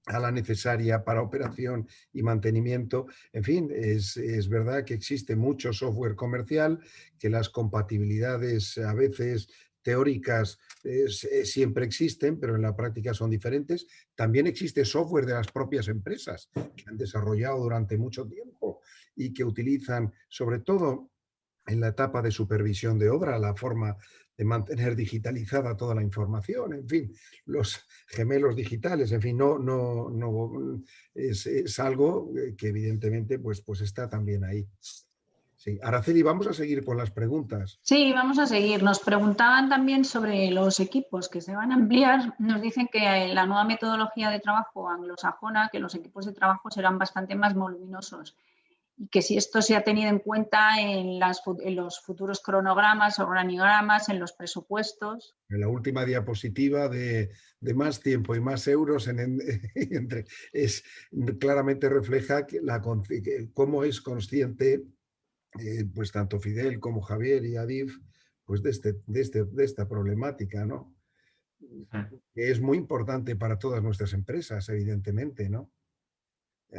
a la necesaria para operación y mantenimiento. En fin, es verdad que existe mucho software comercial, que las compatibilidades a veces teóricas siempre existen, pero en la práctica son diferentes. También existe software de las propias empresas que han desarrollado durante mucho tiempo y que utilizan, sobre todo en la etapa de supervisión de obra, la forma de mantener digitalizada toda la información, en fin, los gemelos digitales, en fin, es algo que evidentemente pues está también ahí. Sí. Araceli, vamos a seguir con las preguntas. Sí, vamos a seguir. Nos preguntaban también sobre los equipos que se van a ampliar. Nos dicen que la nueva metodología de trabajo anglosajona, que los equipos de trabajo serán bastante más voluminosos y que si esto se ha tenido en cuenta en los futuros cronogramas, organigramas, en los presupuestos. En la última diapositiva de más tiempo y más euros claramente refleja cómo es consciente pues tanto Fidel como Javier y Adif pues de esta problemática, ¿no? Que es muy importante para todas nuestras empresas, evidentemente, ¿no?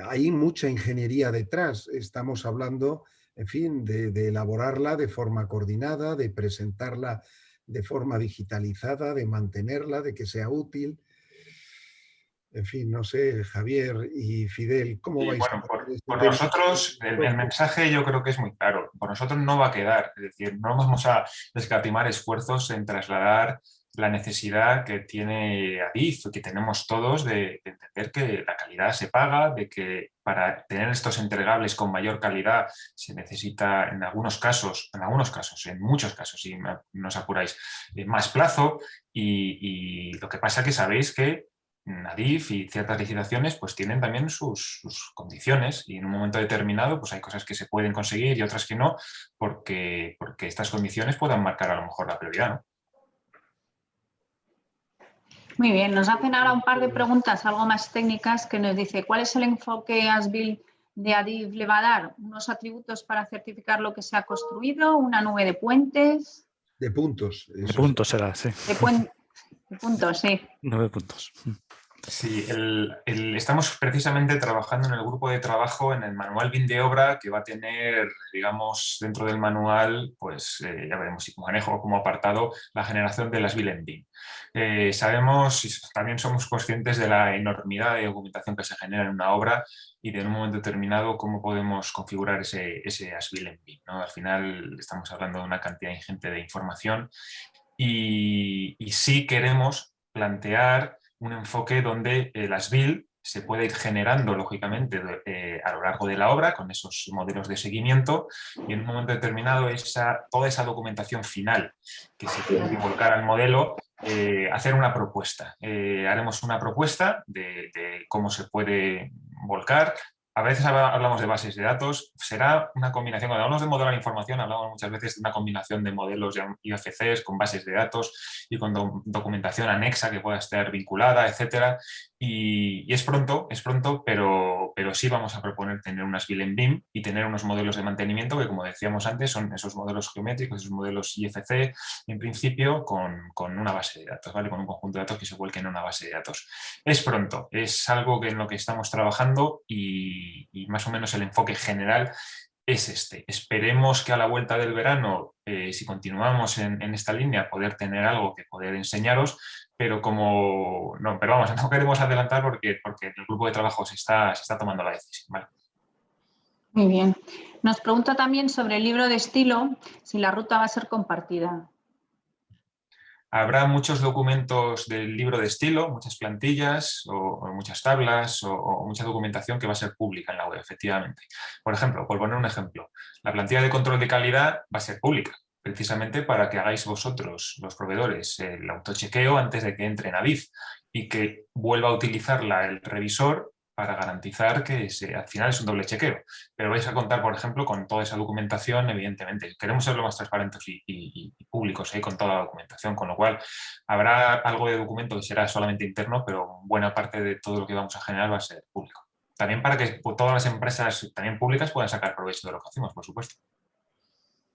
Hay mucha ingeniería detrás. Estamos hablando, en fin, de elaborarla de forma coordinada, de presentarla de forma digitalizada, de mantenerla, de que sea útil. En fin, no sé, Javier y Fidel, ¿cómo vais a hacer por nosotros, el mensaje yo creo que es muy claro. Por nosotros no va a quedar. Es decir, no vamos a escatimar esfuerzos en trasladar la necesidad que tiene Adif, que tenemos todos, de entender que la calidad se paga, de que para tener estos entregables con mayor calidad se necesita en muchos casos, si no os apuráis, más plazo, y lo que pasa que sabéis que Adif y ciertas licitaciones pues tienen también sus condiciones, y en un momento determinado pues hay cosas que se pueden conseguir y otras que no, porque estas condiciones puedan marcar a lo mejor la prioridad, ¿no? Muy bien, nos hacen ahora un par de preguntas algo más técnicas, que nos dice: ¿cuál es el enfoque As-Built de Adif? ¿Le va a dar unos atributos para certificar lo que se ha construido? ¿Una nube de puentes? De puntos. De puntos será, sí. De puntos, sí. 9 puntos. Sí, estamos precisamente trabajando en el grupo de trabajo en el manual BIM de obra, que va a tener, digamos, dentro del manual, pues ya veremos si como manejo o como apartado, la generación de las BIM en BIM. Sabemos y también somos conscientes de la enormidad de documentación que se genera en una obra y de en un momento determinado cómo podemos configurar ese As-Built en BIM, ¿no? Al final estamos hablando de una cantidad ingente de información y sí queremos plantear un enfoque donde el As-Built se puede ir generando, lógicamente, a lo largo de la obra con esos modelos de seguimiento, y en un momento determinado toda esa documentación final que se tiene que volcar al modelo, hacer una propuesta. Haremos una propuesta de cómo se puede volcar. A veces hablamos de bases de datos, será una combinación. Cuando hablamos de modelar información, hablamos muchas veces de una combinación de modelos IFCs con bases de datos y con documentación anexa que pueda estar vinculada, etcétera. Y es pronto, pero sí vamos a proponer tener unas As-Built en BIM y tener unos modelos de mantenimiento que, como decíamos antes, son esos modelos geométricos, esos modelos IFC, en principio con una base de datos, ¿vale? Con un conjunto de datos que se vuelquen en una base de datos. Es pronto, es algo en lo que estamos trabajando y más o menos el enfoque general es este. Esperemos que a la vuelta del verano, si continuamos en esta línea, poder tener algo que poder enseñaros, pero no queremos adelantar porque el grupo de trabajo se está tomando la decisión, ¿vale? Muy bien. Nos pregunta también sobre el libro de estilo, si la ruta va a ser compartida. Habrá muchos documentos del libro de estilo, muchas plantillas o muchas tablas o mucha documentación que va a ser pública en la web, efectivamente. Por ejemplo, por poner un ejemplo, la plantilla de control de calidad va a ser pública, precisamente para que hagáis vosotros, los proveedores, el autochequeo antes de que entre en Adif y que vuelva a utilizarla el revisor para garantizar que al final es un doble chequeo. Pero vais a contar, por ejemplo, con toda esa documentación, evidentemente. Queremos ser lo más transparentes y públicos con toda la documentación, con lo cual habrá algo de documento que será solamente interno, pero buena parte de todo lo que vamos a generar va a ser público. También para que todas las empresas, también públicas, puedan sacar provecho de lo que hacemos, por supuesto.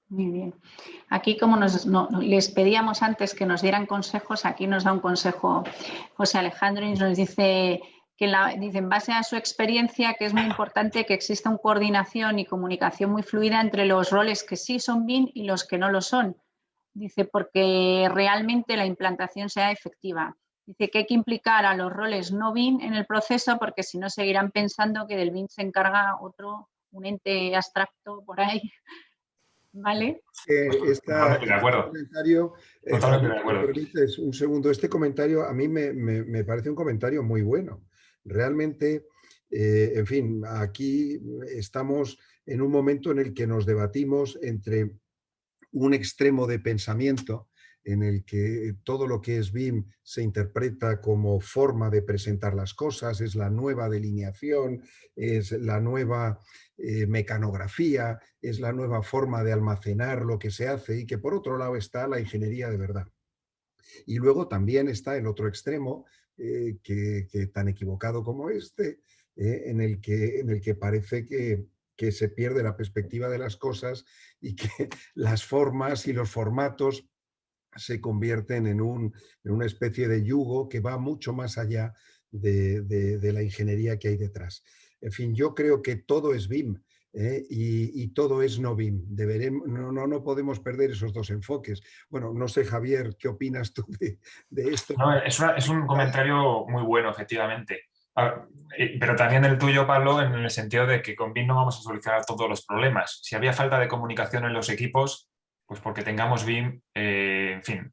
Muy bien. Aquí, como les pedíamos antes que nos dieran consejos, aquí nos da un consejo José Alejandro y nos dice que en base a su experiencia, que es muy importante que exista una coordinación y comunicación muy fluida entre los roles que sí son BIM y los que no lo son. Dice, porque realmente la implantación sea efectiva. Dice que hay que implicar a los roles no BIM en el proceso, porque si no seguirán pensando que del BIM se encarga un ente abstracto por ahí. ¿Vale? Totalmente de acuerdo. Comentario, Totalmente de acuerdo. permites un segundo, este comentario a mí me parece un comentario muy bueno. Realmente, en fin, aquí estamos en un momento en el que nos debatimos entre un extremo de pensamiento en el que todo lo que es BIM se interpreta como forma de presentar las cosas, es la nueva delineación, es la nueva mecanografía, es la nueva forma de almacenar lo que se hace, y que por otro lado está la ingeniería de verdad. Y luego también está el otro extremo, que tan equivocado como este, en el que parece que se pierde la perspectiva de las cosas y que las formas y los formatos se convierten en una especie de yugo que va mucho más allá de la ingeniería que hay detrás. En fin, yo creo que todo es BIM. Y todo es no BIM. No podemos perder esos dos enfoques. Bueno, no sé, Javier, ¿qué opinas tú de esto? No, es un comentario muy bueno, efectivamente. Pero también el tuyo, Pablo, en el sentido de que con BIM no vamos a solucionar todos los problemas. Si había falta de comunicación en los equipos, pues porque tengamos BIM, en fin,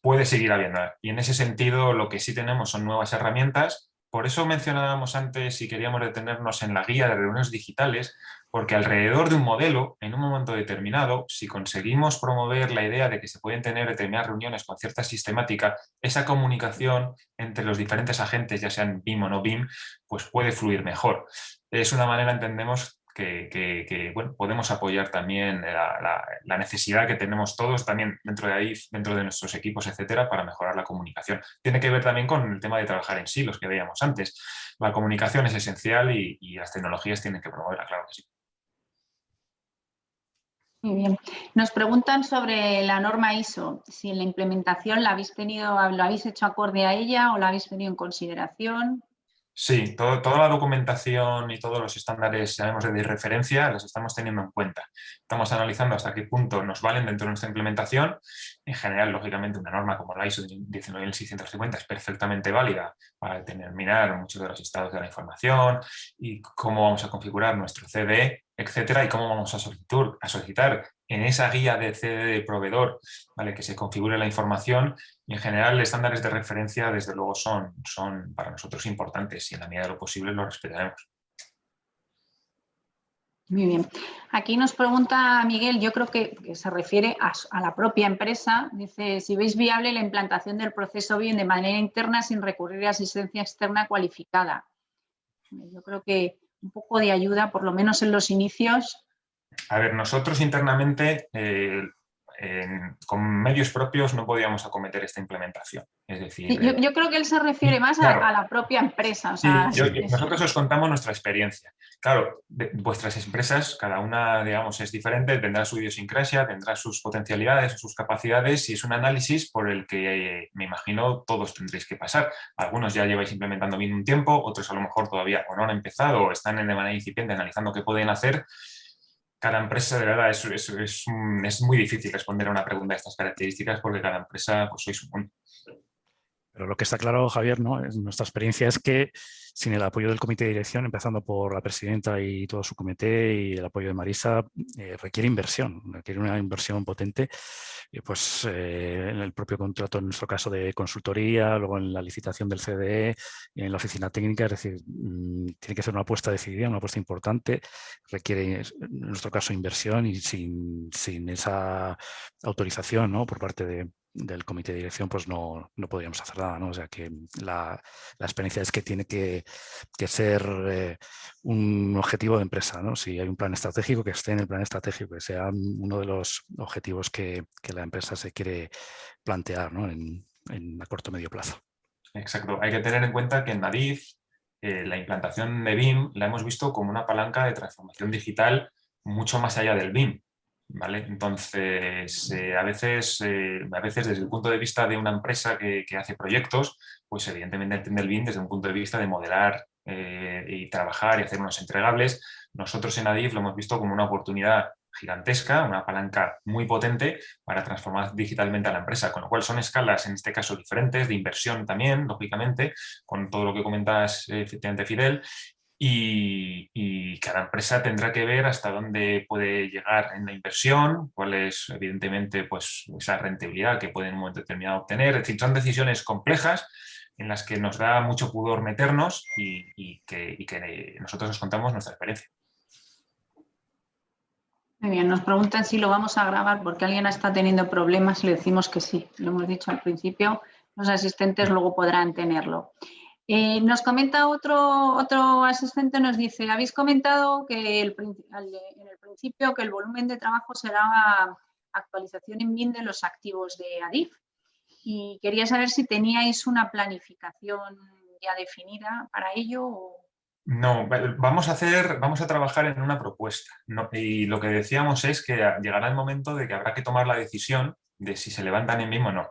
puede seguir habiendo. Y en ese sentido lo que sí tenemos son nuevas herramientas. Por eso mencionábamos antes y queríamos detenernos en la guía de reuniones digitales, porque alrededor de un modelo, en un momento determinado, si conseguimos promover la idea de que se pueden tener determinadas reuniones con cierta sistemática, esa comunicación entre los diferentes agentes, ya sean BIM o no BIM, pues puede fluir mejor. Es una manera, entendemos, que bueno, podemos apoyar también la necesidad que tenemos todos también dentro de ahí, dentro de nuestros equipos, etcétera, para mejorar la comunicación. Tiene que ver también con el tema de trabajar en silos que veíamos antes. La comunicación es esencial y las tecnologías tienen que promoverla, claro que sí. Muy bien. Nos preguntan sobre la norma ISO, si en la implementación lo habéis hecho acorde a ella o la habéis tenido en consideración. Sí, toda la documentación y todos los estándares, sabemos, de referencia, los estamos teniendo en cuenta. Estamos analizando hasta qué punto nos valen dentro de nuestra implementación. En general, lógicamente, una norma como la ISO 19650 es perfectamente válida para determinar muchos de los estados de la información y cómo vamos a configurar nuestro CDE, etcétera, y cómo vamos a solicitar en esa guía de CDE de proveedor, ¿vale?, que se configure la información. Y en general, estándares de referencia, desde luego, son para nosotros importantes y en la medida de lo posible los respetaremos. Muy bien. Aquí nos pregunta Miguel, yo creo que se refiere a la propia empresa. Dice, si veis viable la implantación del proceso BIM de manera interna sin recurrir a asistencia externa cualificada. Yo creo que un poco de ayuda, por lo menos en los inicios. A ver, nosotros internamente, con medios propios, no podíamos acometer esta implementación. Es decir, yo creo que él se refiere más claro, a la propia empresa. O sea, sí, nosotros os contamos nuestra experiencia. Claro, vuestras empresas, cada una, digamos, es diferente, tendrá su idiosincrasia, tendrá sus potencialidades, sus capacidades, y es un análisis por el que me imagino todos tendréis que pasar. Algunos ya lleváis implementando bien un tiempo, otros a lo mejor todavía o no han empezado o están de manera incipiente analizando qué pueden hacer. Cada empresa, de verdad, es muy difícil responder a una pregunta de estas características porque cada empresa, pues, sois un mundo. Pero lo que está claro, Javier, ¿no?, nuestra experiencia es que sin el apoyo del comité de dirección, empezando por la presidenta y todo su comité, y el apoyo de Marisa, requiere una inversión potente. Pues en el propio contrato, en nuestro caso, de consultoría, luego en la licitación del CDE, en la oficina técnica, es decir, tiene que ser una apuesta decidida, una apuesta importante, requiere, en nuestro caso, inversión, y sin esa autorización, ¿no?, por parte del comité de dirección, pues no podríamos hacer nada, ¿no? O sea que la experiencia es que tiene que ser un objetivo de empresa, ¿no? Si hay un plan estratégico, que esté en el plan estratégico, que sea uno de los objetivos que la empresa se quiere plantear, ¿no?, a corto o medio plazo. Exacto. Hay que tener en cuenta que en Adif la implantación de BIM la hemos visto como una palanca de transformación digital mucho más allá del BIM. ¿Vale? Entonces, a veces desde el punto de vista de una empresa que hace proyectos, pues evidentemente entiende el BIM desde un punto de vista de modelar y trabajar y hacer unos entregables. Nosotros en Adif lo hemos visto como una oportunidad gigantesca, una palanca muy potente para transformar digitalmente a la empresa, con lo cual son escalas, en este caso, diferentes, de inversión también, lógicamente, con todo lo que comentas, efectivamente, Fidel. Y cada empresa tendrá que ver hasta dónde puede llegar en la inversión, cuál es, evidentemente, pues, esa rentabilidad que puede en un momento determinado obtener. Es decir, son decisiones complejas en las que nos da mucho pudor meternos y que nosotros os contamos nuestra experiencia. Muy bien, nos preguntan si lo vamos a grabar porque alguien está teniendo problemas y le decimos que sí. Lo hemos dicho al principio, los asistentes luego podrán tenerlo. Nos comenta otro asistente, nos dice, habéis comentado que en el principio que el volumen de trabajo será actualización en BIM de los activos de Adif, y quería saber si teníais una planificación ya definida para ello. No, vamos a trabajar en una propuesta, ¿no? Y lo que decíamos es que llegará el momento de que habrá que tomar la decisión de si se levantan en BIM o no.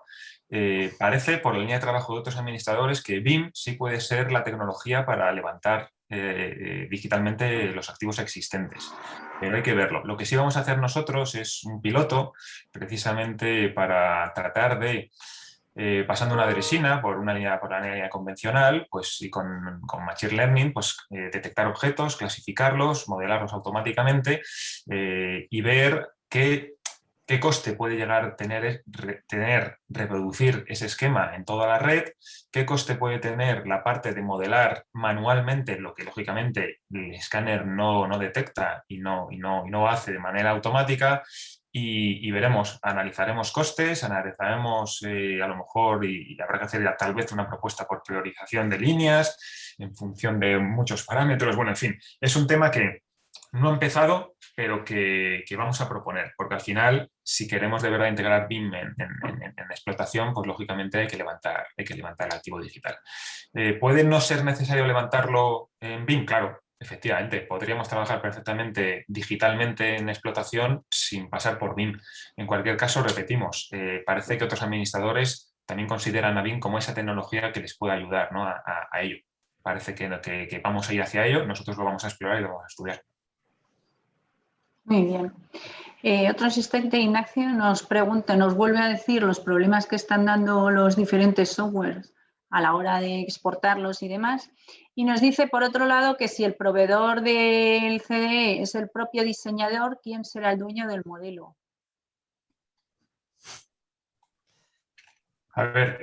Parece, por la línea de trabajo de otros administradores, que BIM sí puede ser la tecnología para levantar digitalmente los activos existentes, pero hay que verlo. Lo que sí vamos a hacer nosotros es un piloto, precisamente para tratar de, pasando una dresina por la línea convencional, pues, y con Machine Learning, pues, detectar objetos, clasificarlos, modelarlos automáticamente y ver qué qué coste puede llegar a tener reproducir ese esquema en toda la red, qué coste puede tener la parte de modelar manualmente lo que lógicamente el escáner no detecta y no hace de manera automática, y veremos, analizaremos costes, analizaremos a lo mejor, y habrá que hacer tal vez una propuesta por priorización de líneas en función de muchos parámetros. Bueno, en fin, es un tema que no ha empezado, pero que vamos a proponer, porque al final, si queremos de verdad integrar BIM en explotación, pues lógicamente hay que levantar el activo digital. ¿Puede no ser necesario levantarlo en BIM? Claro, efectivamente, podríamos trabajar perfectamente digitalmente en explotación sin pasar por BIM. En cualquier caso, repetimos, parece que otros administradores también consideran a BIM como esa tecnología que les puede ayudar, ¿no? a ello. Parece que vamos a ir hacia ello, nosotros lo vamos a explorar y lo vamos a estudiar. Muy bien. Otro asistente, Ignacio, nos pregunta, nos vuelve a decir los problemas que están dando los diferentes softwares a la hora de exportarlos y demás. Y nos dice, por otro lado, que si el proveedor del CDE es el propio diseñador, ¿quién será el dueño del modelo? A ver,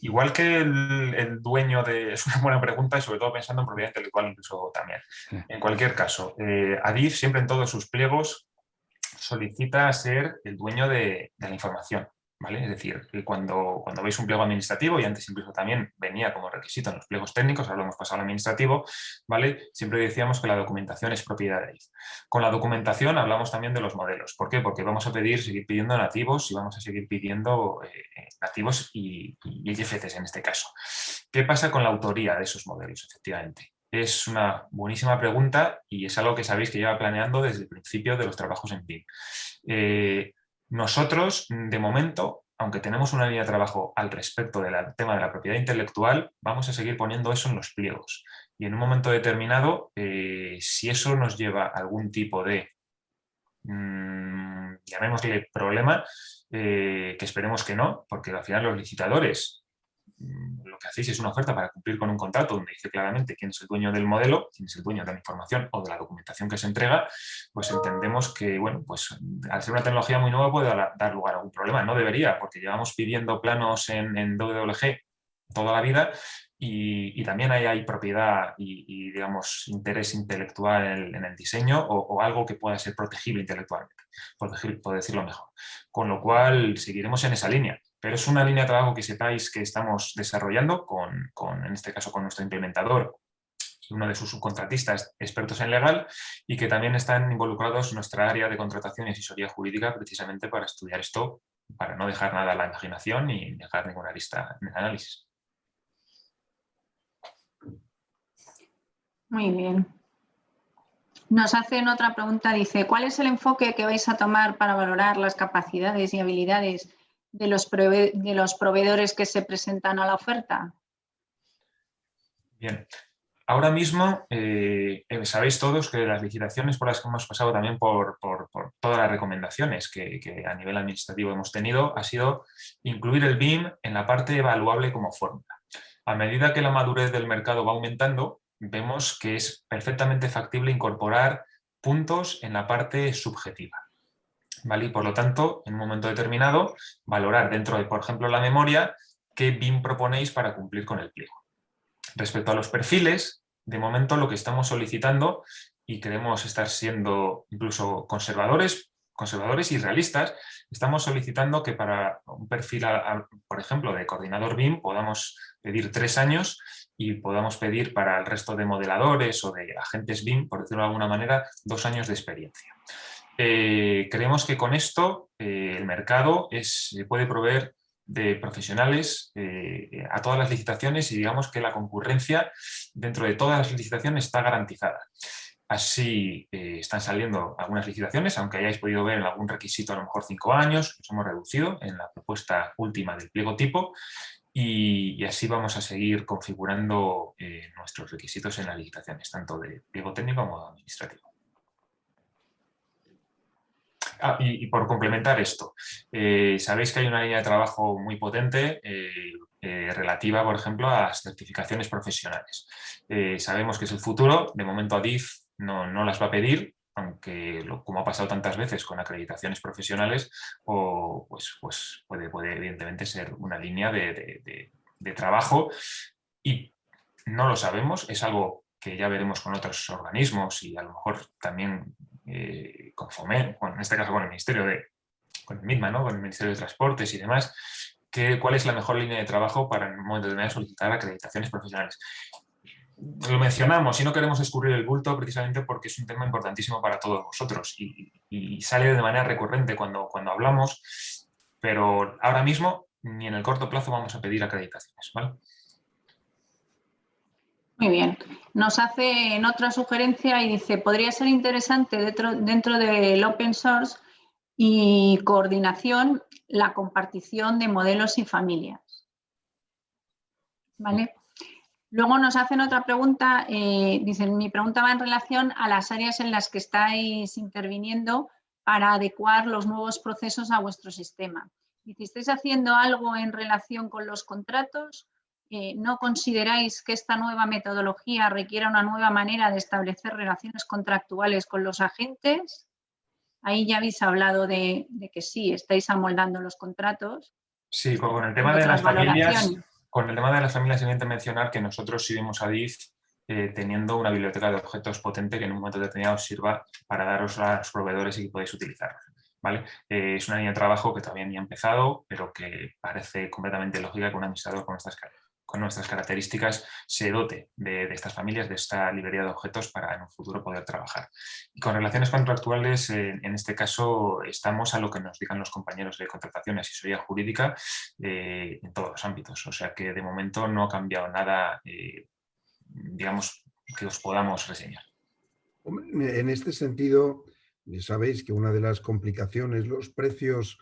igual que el dueño de... Es una buena pregunta y sobre todo pensando en propiedad intelectual incluso también. En cualquier caso, Adif siempre en todos sus pliegos solicita ser el dueño de la información, ¿vale? Es decir, que cuando veis un pliego administrativo, y antes incluso también venía como requisito en los pliegos técnicos, ahora lo hemos pasado al administrativo, ¿vale? Siempre decíamos que la documentación es propiedad de Adif. Con la documentación hablamos también de los modelos. ¿Por qué? Porque vamos a seguir pidiendo nativos y vamos a seguir pidiendo nativos y IFCs en este caso. ¿Qué pasa con la autoría de esos modelos, efectivamente? Es una buenísima pregunta y es algo que sabéis que lleva planeando desde el principio de los trabajos en BIM. Nosotros, de momento, aunque tenemos una línea de trabajo al respecto del tema de la propiedad intelectual, vamos a seguir poniendo eso en los pliegos. Y en un momento determinado, si eso nos lleva a algún tipo de, llamémosle problema, que esperemos que no, porque al final los licitadores lo que hacéis es una oferta para cumplir con un contrato donde dice claramente quién es el dueño del modelo, quién es el dueño de la información o de la documentación que se entrega, pues entendemos que, bueno, pues al ser una tecnología muy nueva puede dar lugar a algún problema. No debería, porque llevamos pidiendo planos en WWG toda la vida y también hay propiedad y, digamos, interés intelectual en el diseño o algo que pueda ser protegible intelectualmente, por decirlo mejor. Con lo cual seguiremos en esa línea. Pero es una línea de trabajo que sepáis que estamos desarrollando en este caso con nuestro implementador y uno de sus subcontratistas expertos en legal, y que también están involucrados en nuestra área de contratación y asesoría jurídica precisamente para estudiar esto, para no dejar nada a la imaginación ni dejar ninguna arista en el análisis. Muy bien. Nos hacen otra pregunta, dice, ¿cuál es el enfoque que vais a tomar para valorar las capacidades y habilidades de los proveedores que se presentan a la oferta? Bien, ahora mismo sabéis todos que las licitaciones por las que hemos pasado también por todas las recomendaciones que a nivel administrativo hemos tenido ha sido incluir el BIM en la parte evaluable como fórmula. A medida que la madurez del mercado va aumentando, vemos que es perfectamente factible incorporar puntos en la parte subjetiva. ¿Vale? Y por lo tanto, en un momento determinado, valorar dentro de, por ejemplo, la memoria, qué BIM proponéis para cumplir con el pliego. Respecto a los perfiles, de momento lo que estamos solicitando, y queremos estar siendo incluso conservadores y realistas, estamos solicitando que para un perfil, por ejemplo, de coordinador BIM, podamos pedir 3 años y podamos pedir para el resto de modeladores o de agentes BIM, por decirlo de alguna manera, 2 años de experiencia. Creemos que con esto el mercado puede proveer de profesionales a todas las licitaciones y digamos que la concurrencia dentro de todas las licitaciones está garantizada. Así están saliendo algunas licitaciones, aunque hayáis podido ver en algún requisito a lo mejor 5 años, los hemos reducido en la propuesta última del pliego tipo y así vamos a seguir configurando nuestros requisitos en las licitaciones, tanto de pliego técnico como administrativo. Y por complementar esto, sabéis que hay una línea de trabajo muy potente relativa, por ejemplo, a las certificaciones profesionales. Sabemos que es el futuro, de momento Adif no las va a pedir, aunque como ha pasado tantas veces con acreditaciones profesionales, pues puede evidentemente ser una línea de trabajo, y no lo sabemos, es algo que ya veremos con otros organismos y a lo mejor también con FOMEN, bueno, en este caso con el Ministerio con el MITMA, ¿no? Con el Ministerio de Transportes y demás, cuál es la mejor línea de trabajo para en un momento determinado solicitar acreditaciones profesionales. Lo mencionamos y no queremos escurrir el bulto precisamente porque es un tema importantísimo para todos vosotros y sale de manera recurrente cuando hablamos, pero ahora mismo ni en el corto plazo vamos a pedir acreditaciones, ¿vale? Muy bien. Nos hace en otra sugerencia y dice, podría ser interesante dentro del open source y coordinación la compartición de modelos y familias. ¿Vale? Luego nos hacen otra pregunta, dicen, mi pregunta va en relación a las áreas en las que estáis interviniendo para adecuar los nuevos procesos a vuestro sistema. Dice, ¿estáis haciendo algo en relación con los contratos? ¿No consideráis que esta nueva metodología requiera una nueva manera de establecer relaciones contractuales con los agentes? Ahí ya habéis hablado de que sí, estáis amoldando los contratos. Sí, con el tema de las familias, evidente mencionar que nosotros sí vemos a DIF teniendo una biblioteca de objetos potente que en un momento determinado os sirva para daros a los proveedores y que podéis utilizar, ¿vale? Es una línea de trabajo que todavía ni ha empezado, pero que parece completamente lógica que un administrador con nuestras características se dote de estas familias, de esta librería de objetos para en un futuro poder trabajar. Y con relaciones contractuales, en este caso estamos a lo que nos digan los compañeros de contratación y asesoría jurídica en todos los ámbitos. O sea que de momento no ha cambiado nada, digamos, que os podamos reseñar. En este sentido, sabéis que una de las complicaciones, los precios,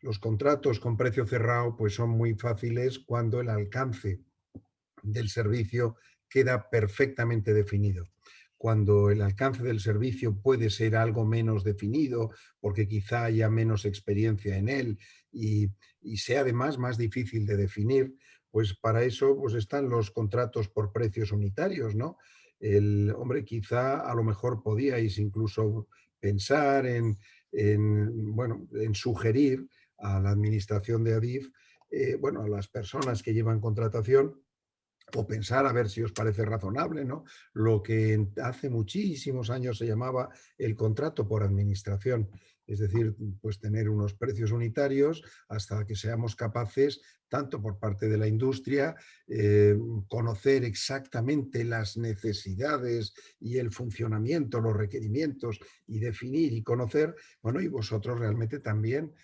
los contratos con precio cerrado, pues son muy fáciles cuando el alcance del servicio queda perfectamente definido. Cuando el alcance del servicio puede ser algo menos definido, porque quizá haya menos experiencia en él y sea además más difícil de definir, pues para eso pues están los contratos por precios unitarios, ¿no? Hombre, quizá a lo mejor podíais incluso pensar en sugerir a la administración de ADIF, a las personas que llevan contratación, o pensar a ver si os parece razonable, ¿no? Lo que hace muchísimos años se llamaba el contrato por administración, es decir, pues tener unos precios unitarios hasta que seamos capaces, tanto por parte de la industria, conocer exactamente las necesidades y el funcionamiento, los requerimientos, y definir y conocer, bueno, y vosotros realmente también,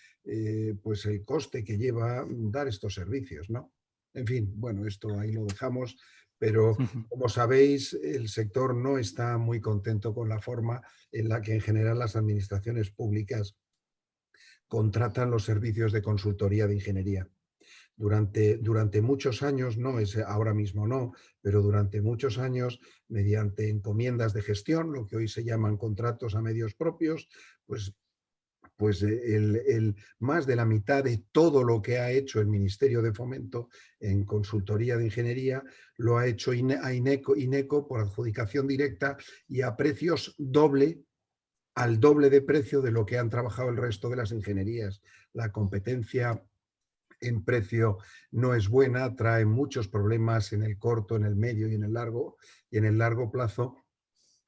pues el coste que lleva dar estos servicios, ¿no? En fin, bueno, esto ahí lo dejamos, pero como sabéis, el sector no está muy contento con la forma en la que en general las administraciones públicas contratan los servicios de consultoría de ingeniería. Durante muchos años, no es ahora mismo no, pero durante muchos años, mediante encomiendas de gestión, lo que hoy se llaman contratos a medios propios, pues más de la mitad de todo lo que ha hecho el Ministerio de Fomento en consultoría de ingeniería lo ha hecho INECO por adjudicación directa y a precios al doble de precio de lo que han trabajado el resto de las ingenierías. La competencia en precio no es buena, trae muchos problemas en el corto, en el medio y en el largo plazo.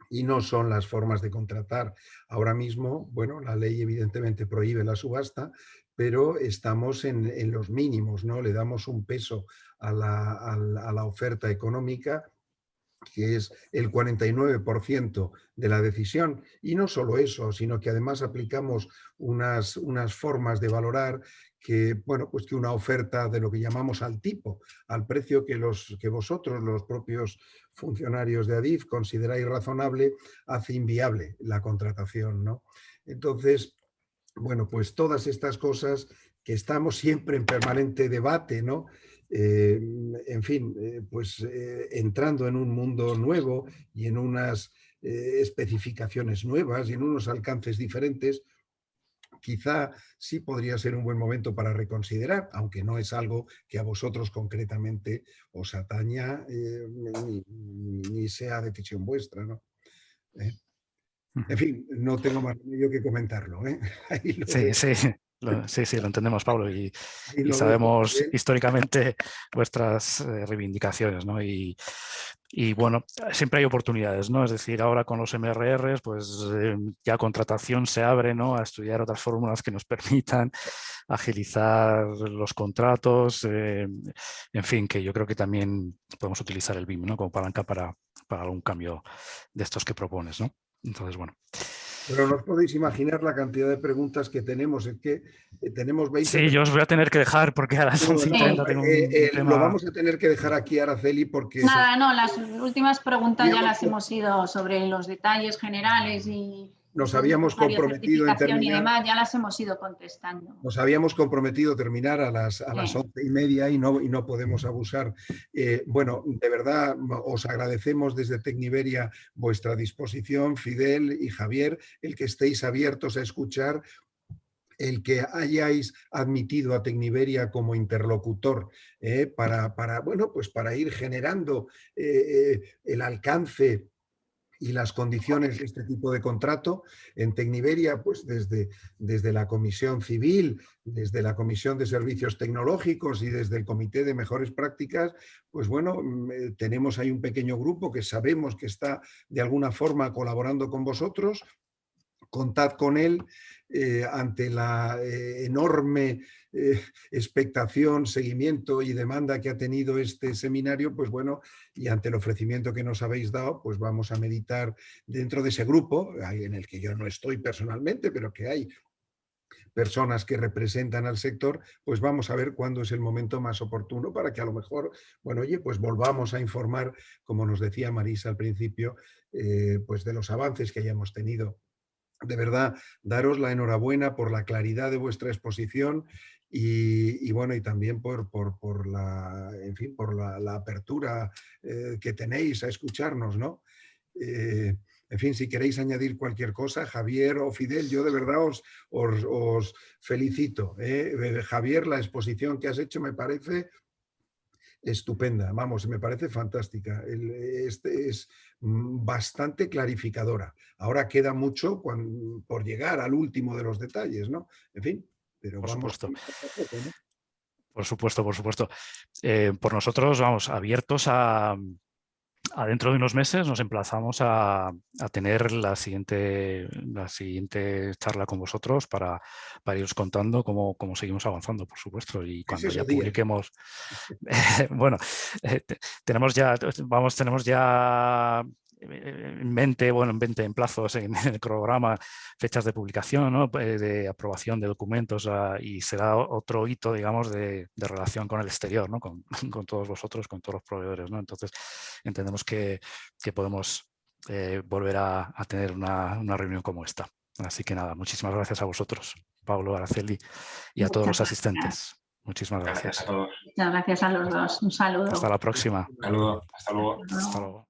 Y no son las formas de contratar. Ahora mismo, bueno, la ley evidentemente prohíbe la subasta, pero estamos en los mínimos, ¿no? Le damos un peso a la oferta económica, que es el 49% de la decisión. Y no solo eso, sino que además aplicamos unas formas de valorar que, bueno, pues que una oferta de lo que llamamos al tipo, al precio que vosotros, los propios funcionarios de ADIF, consideráis razonable, hace inviable la contratación, ¿no? Entonces, bueno, pues todas estas cosas que estamos siempre en permanente debate, ¿no? En fin, entrando en un mundo nuevo y en unas especificaciones nuevas y en unos alcances diferentes, quizá sí podría ser un buen momento para reconsiderar, aunque no es algo que a vosotros concretamente os ataña ni sea decisión vuestra, ¿no? En fin, no tengo más remedio que comentarlo. Ahí lo dejo. Sí, lo entendemos, Pablo, y Ahí lo dejo, sabemos Fidel. históricamente vuestras reivindicaciones, ¿no? Y bueno, siempre hay oportunidades, ¿no? Es decir, ahora con los MRRs, pues ya contratación se abre, ¿no? A estudiar otras fórmulas que nos permitan agilizar los contratos, en fin, que yo creo que también podemos utilizar el BIM, ¿no? Como palanca para algún cambio de estos que propones, ¿no? Entonces, bueno. Pero no os podéis imaginar la cantidad de preguntas que tenemos. Es que tenemos 20 Sí, yo os voy a tener que dejar porque a las 11:30 tengo un tema. Lo vamos a tener que dejar aquí, Araceli, porque... Nada, no, las últimas preguntas ya las hemos ido sobre los detalles generales y nos habíamos comprometido en terminar, y demás, ya las hemos ido contestando. Nos habíamos comprometido a terminar a las 11:30 y no podemos abusar. Bueno, de verdad os agradecemos desde Tecniberia vuestra disposición, Fidel y Javier, el que estéis abiertos a escuchar, el que hayáis admitido a Tecniberia como interlocutor para ir generando el alcance y las condiciones de este tipo de contrato. En Tecniberia, pues desde la Comisión Civil, desde la Comisión de Servicios Tecnológicos y desde el Comité de Mejores Prácticas, pues bueno, tenemos ahí un pequeño grupo que sabemos que está de alguna forma colaborando con vosotros. Contad con él ante la enorme expectación, seguimiento y demanda que ha tenido este seminario, pues bueno, y ante el ofrecimiento que nos habéis dado, pues vamos a meditar dentro de ese grupo, en el que yo no estoy personalmente, pero que hay personas que representan al sector, pues vamos a ver cuándo es el momento más oportuno para que a lo mejor, bueno, oye, pues volvamos a informar, como nos decía Marisa al principio, pues de los avances que hayamos tenido. De verdad, daros la enhorabuena por la claridad de vuestra exposición y bueno, y también por la, en fin, por la apertura que tenéis a escucharnos, ¿no? En fin, si queréis añadir cualquier cosa, Javier o Fidel, yo de verdad os felicito. Javier, la exposición que has hecho me parece estupenda, vamos, me parece fantástica. Este es bastante clarificadora. Ahora queda mucho por llegar al último de los detalles, ¿no? En fin, pero por vamos. Supuesto. ¿No? Por supuesto, por supuesto. Por nosotros, vamos, abiertos a dentro de unos meses nos emplazamos a tener la siguiente charla con vosotros para iros contando cómo seguimos avanzando, por supuesto. Y cuando ya publiquemos, bueno, tenemos ya en mente, en plazos en el cronograma, fechas de publicación, ¿no? De aprobación de documentos y será otro hito, digamos, de relación con el exterior, ¿no? Con todos vosotros, con todos los proveedores, ¿no? Entonces entendemos que podemos volver a tener una reunión como esta. Así que nada, muchísimas gracias a vosotros, Pablo, Araceli, y a todos los asistentes. Muchísimas gracias. Gracias a todos. Muchas gracias a los dos. Un saludo. Hasta la próxima. Un saludo. Hasta luego. Hasta luego.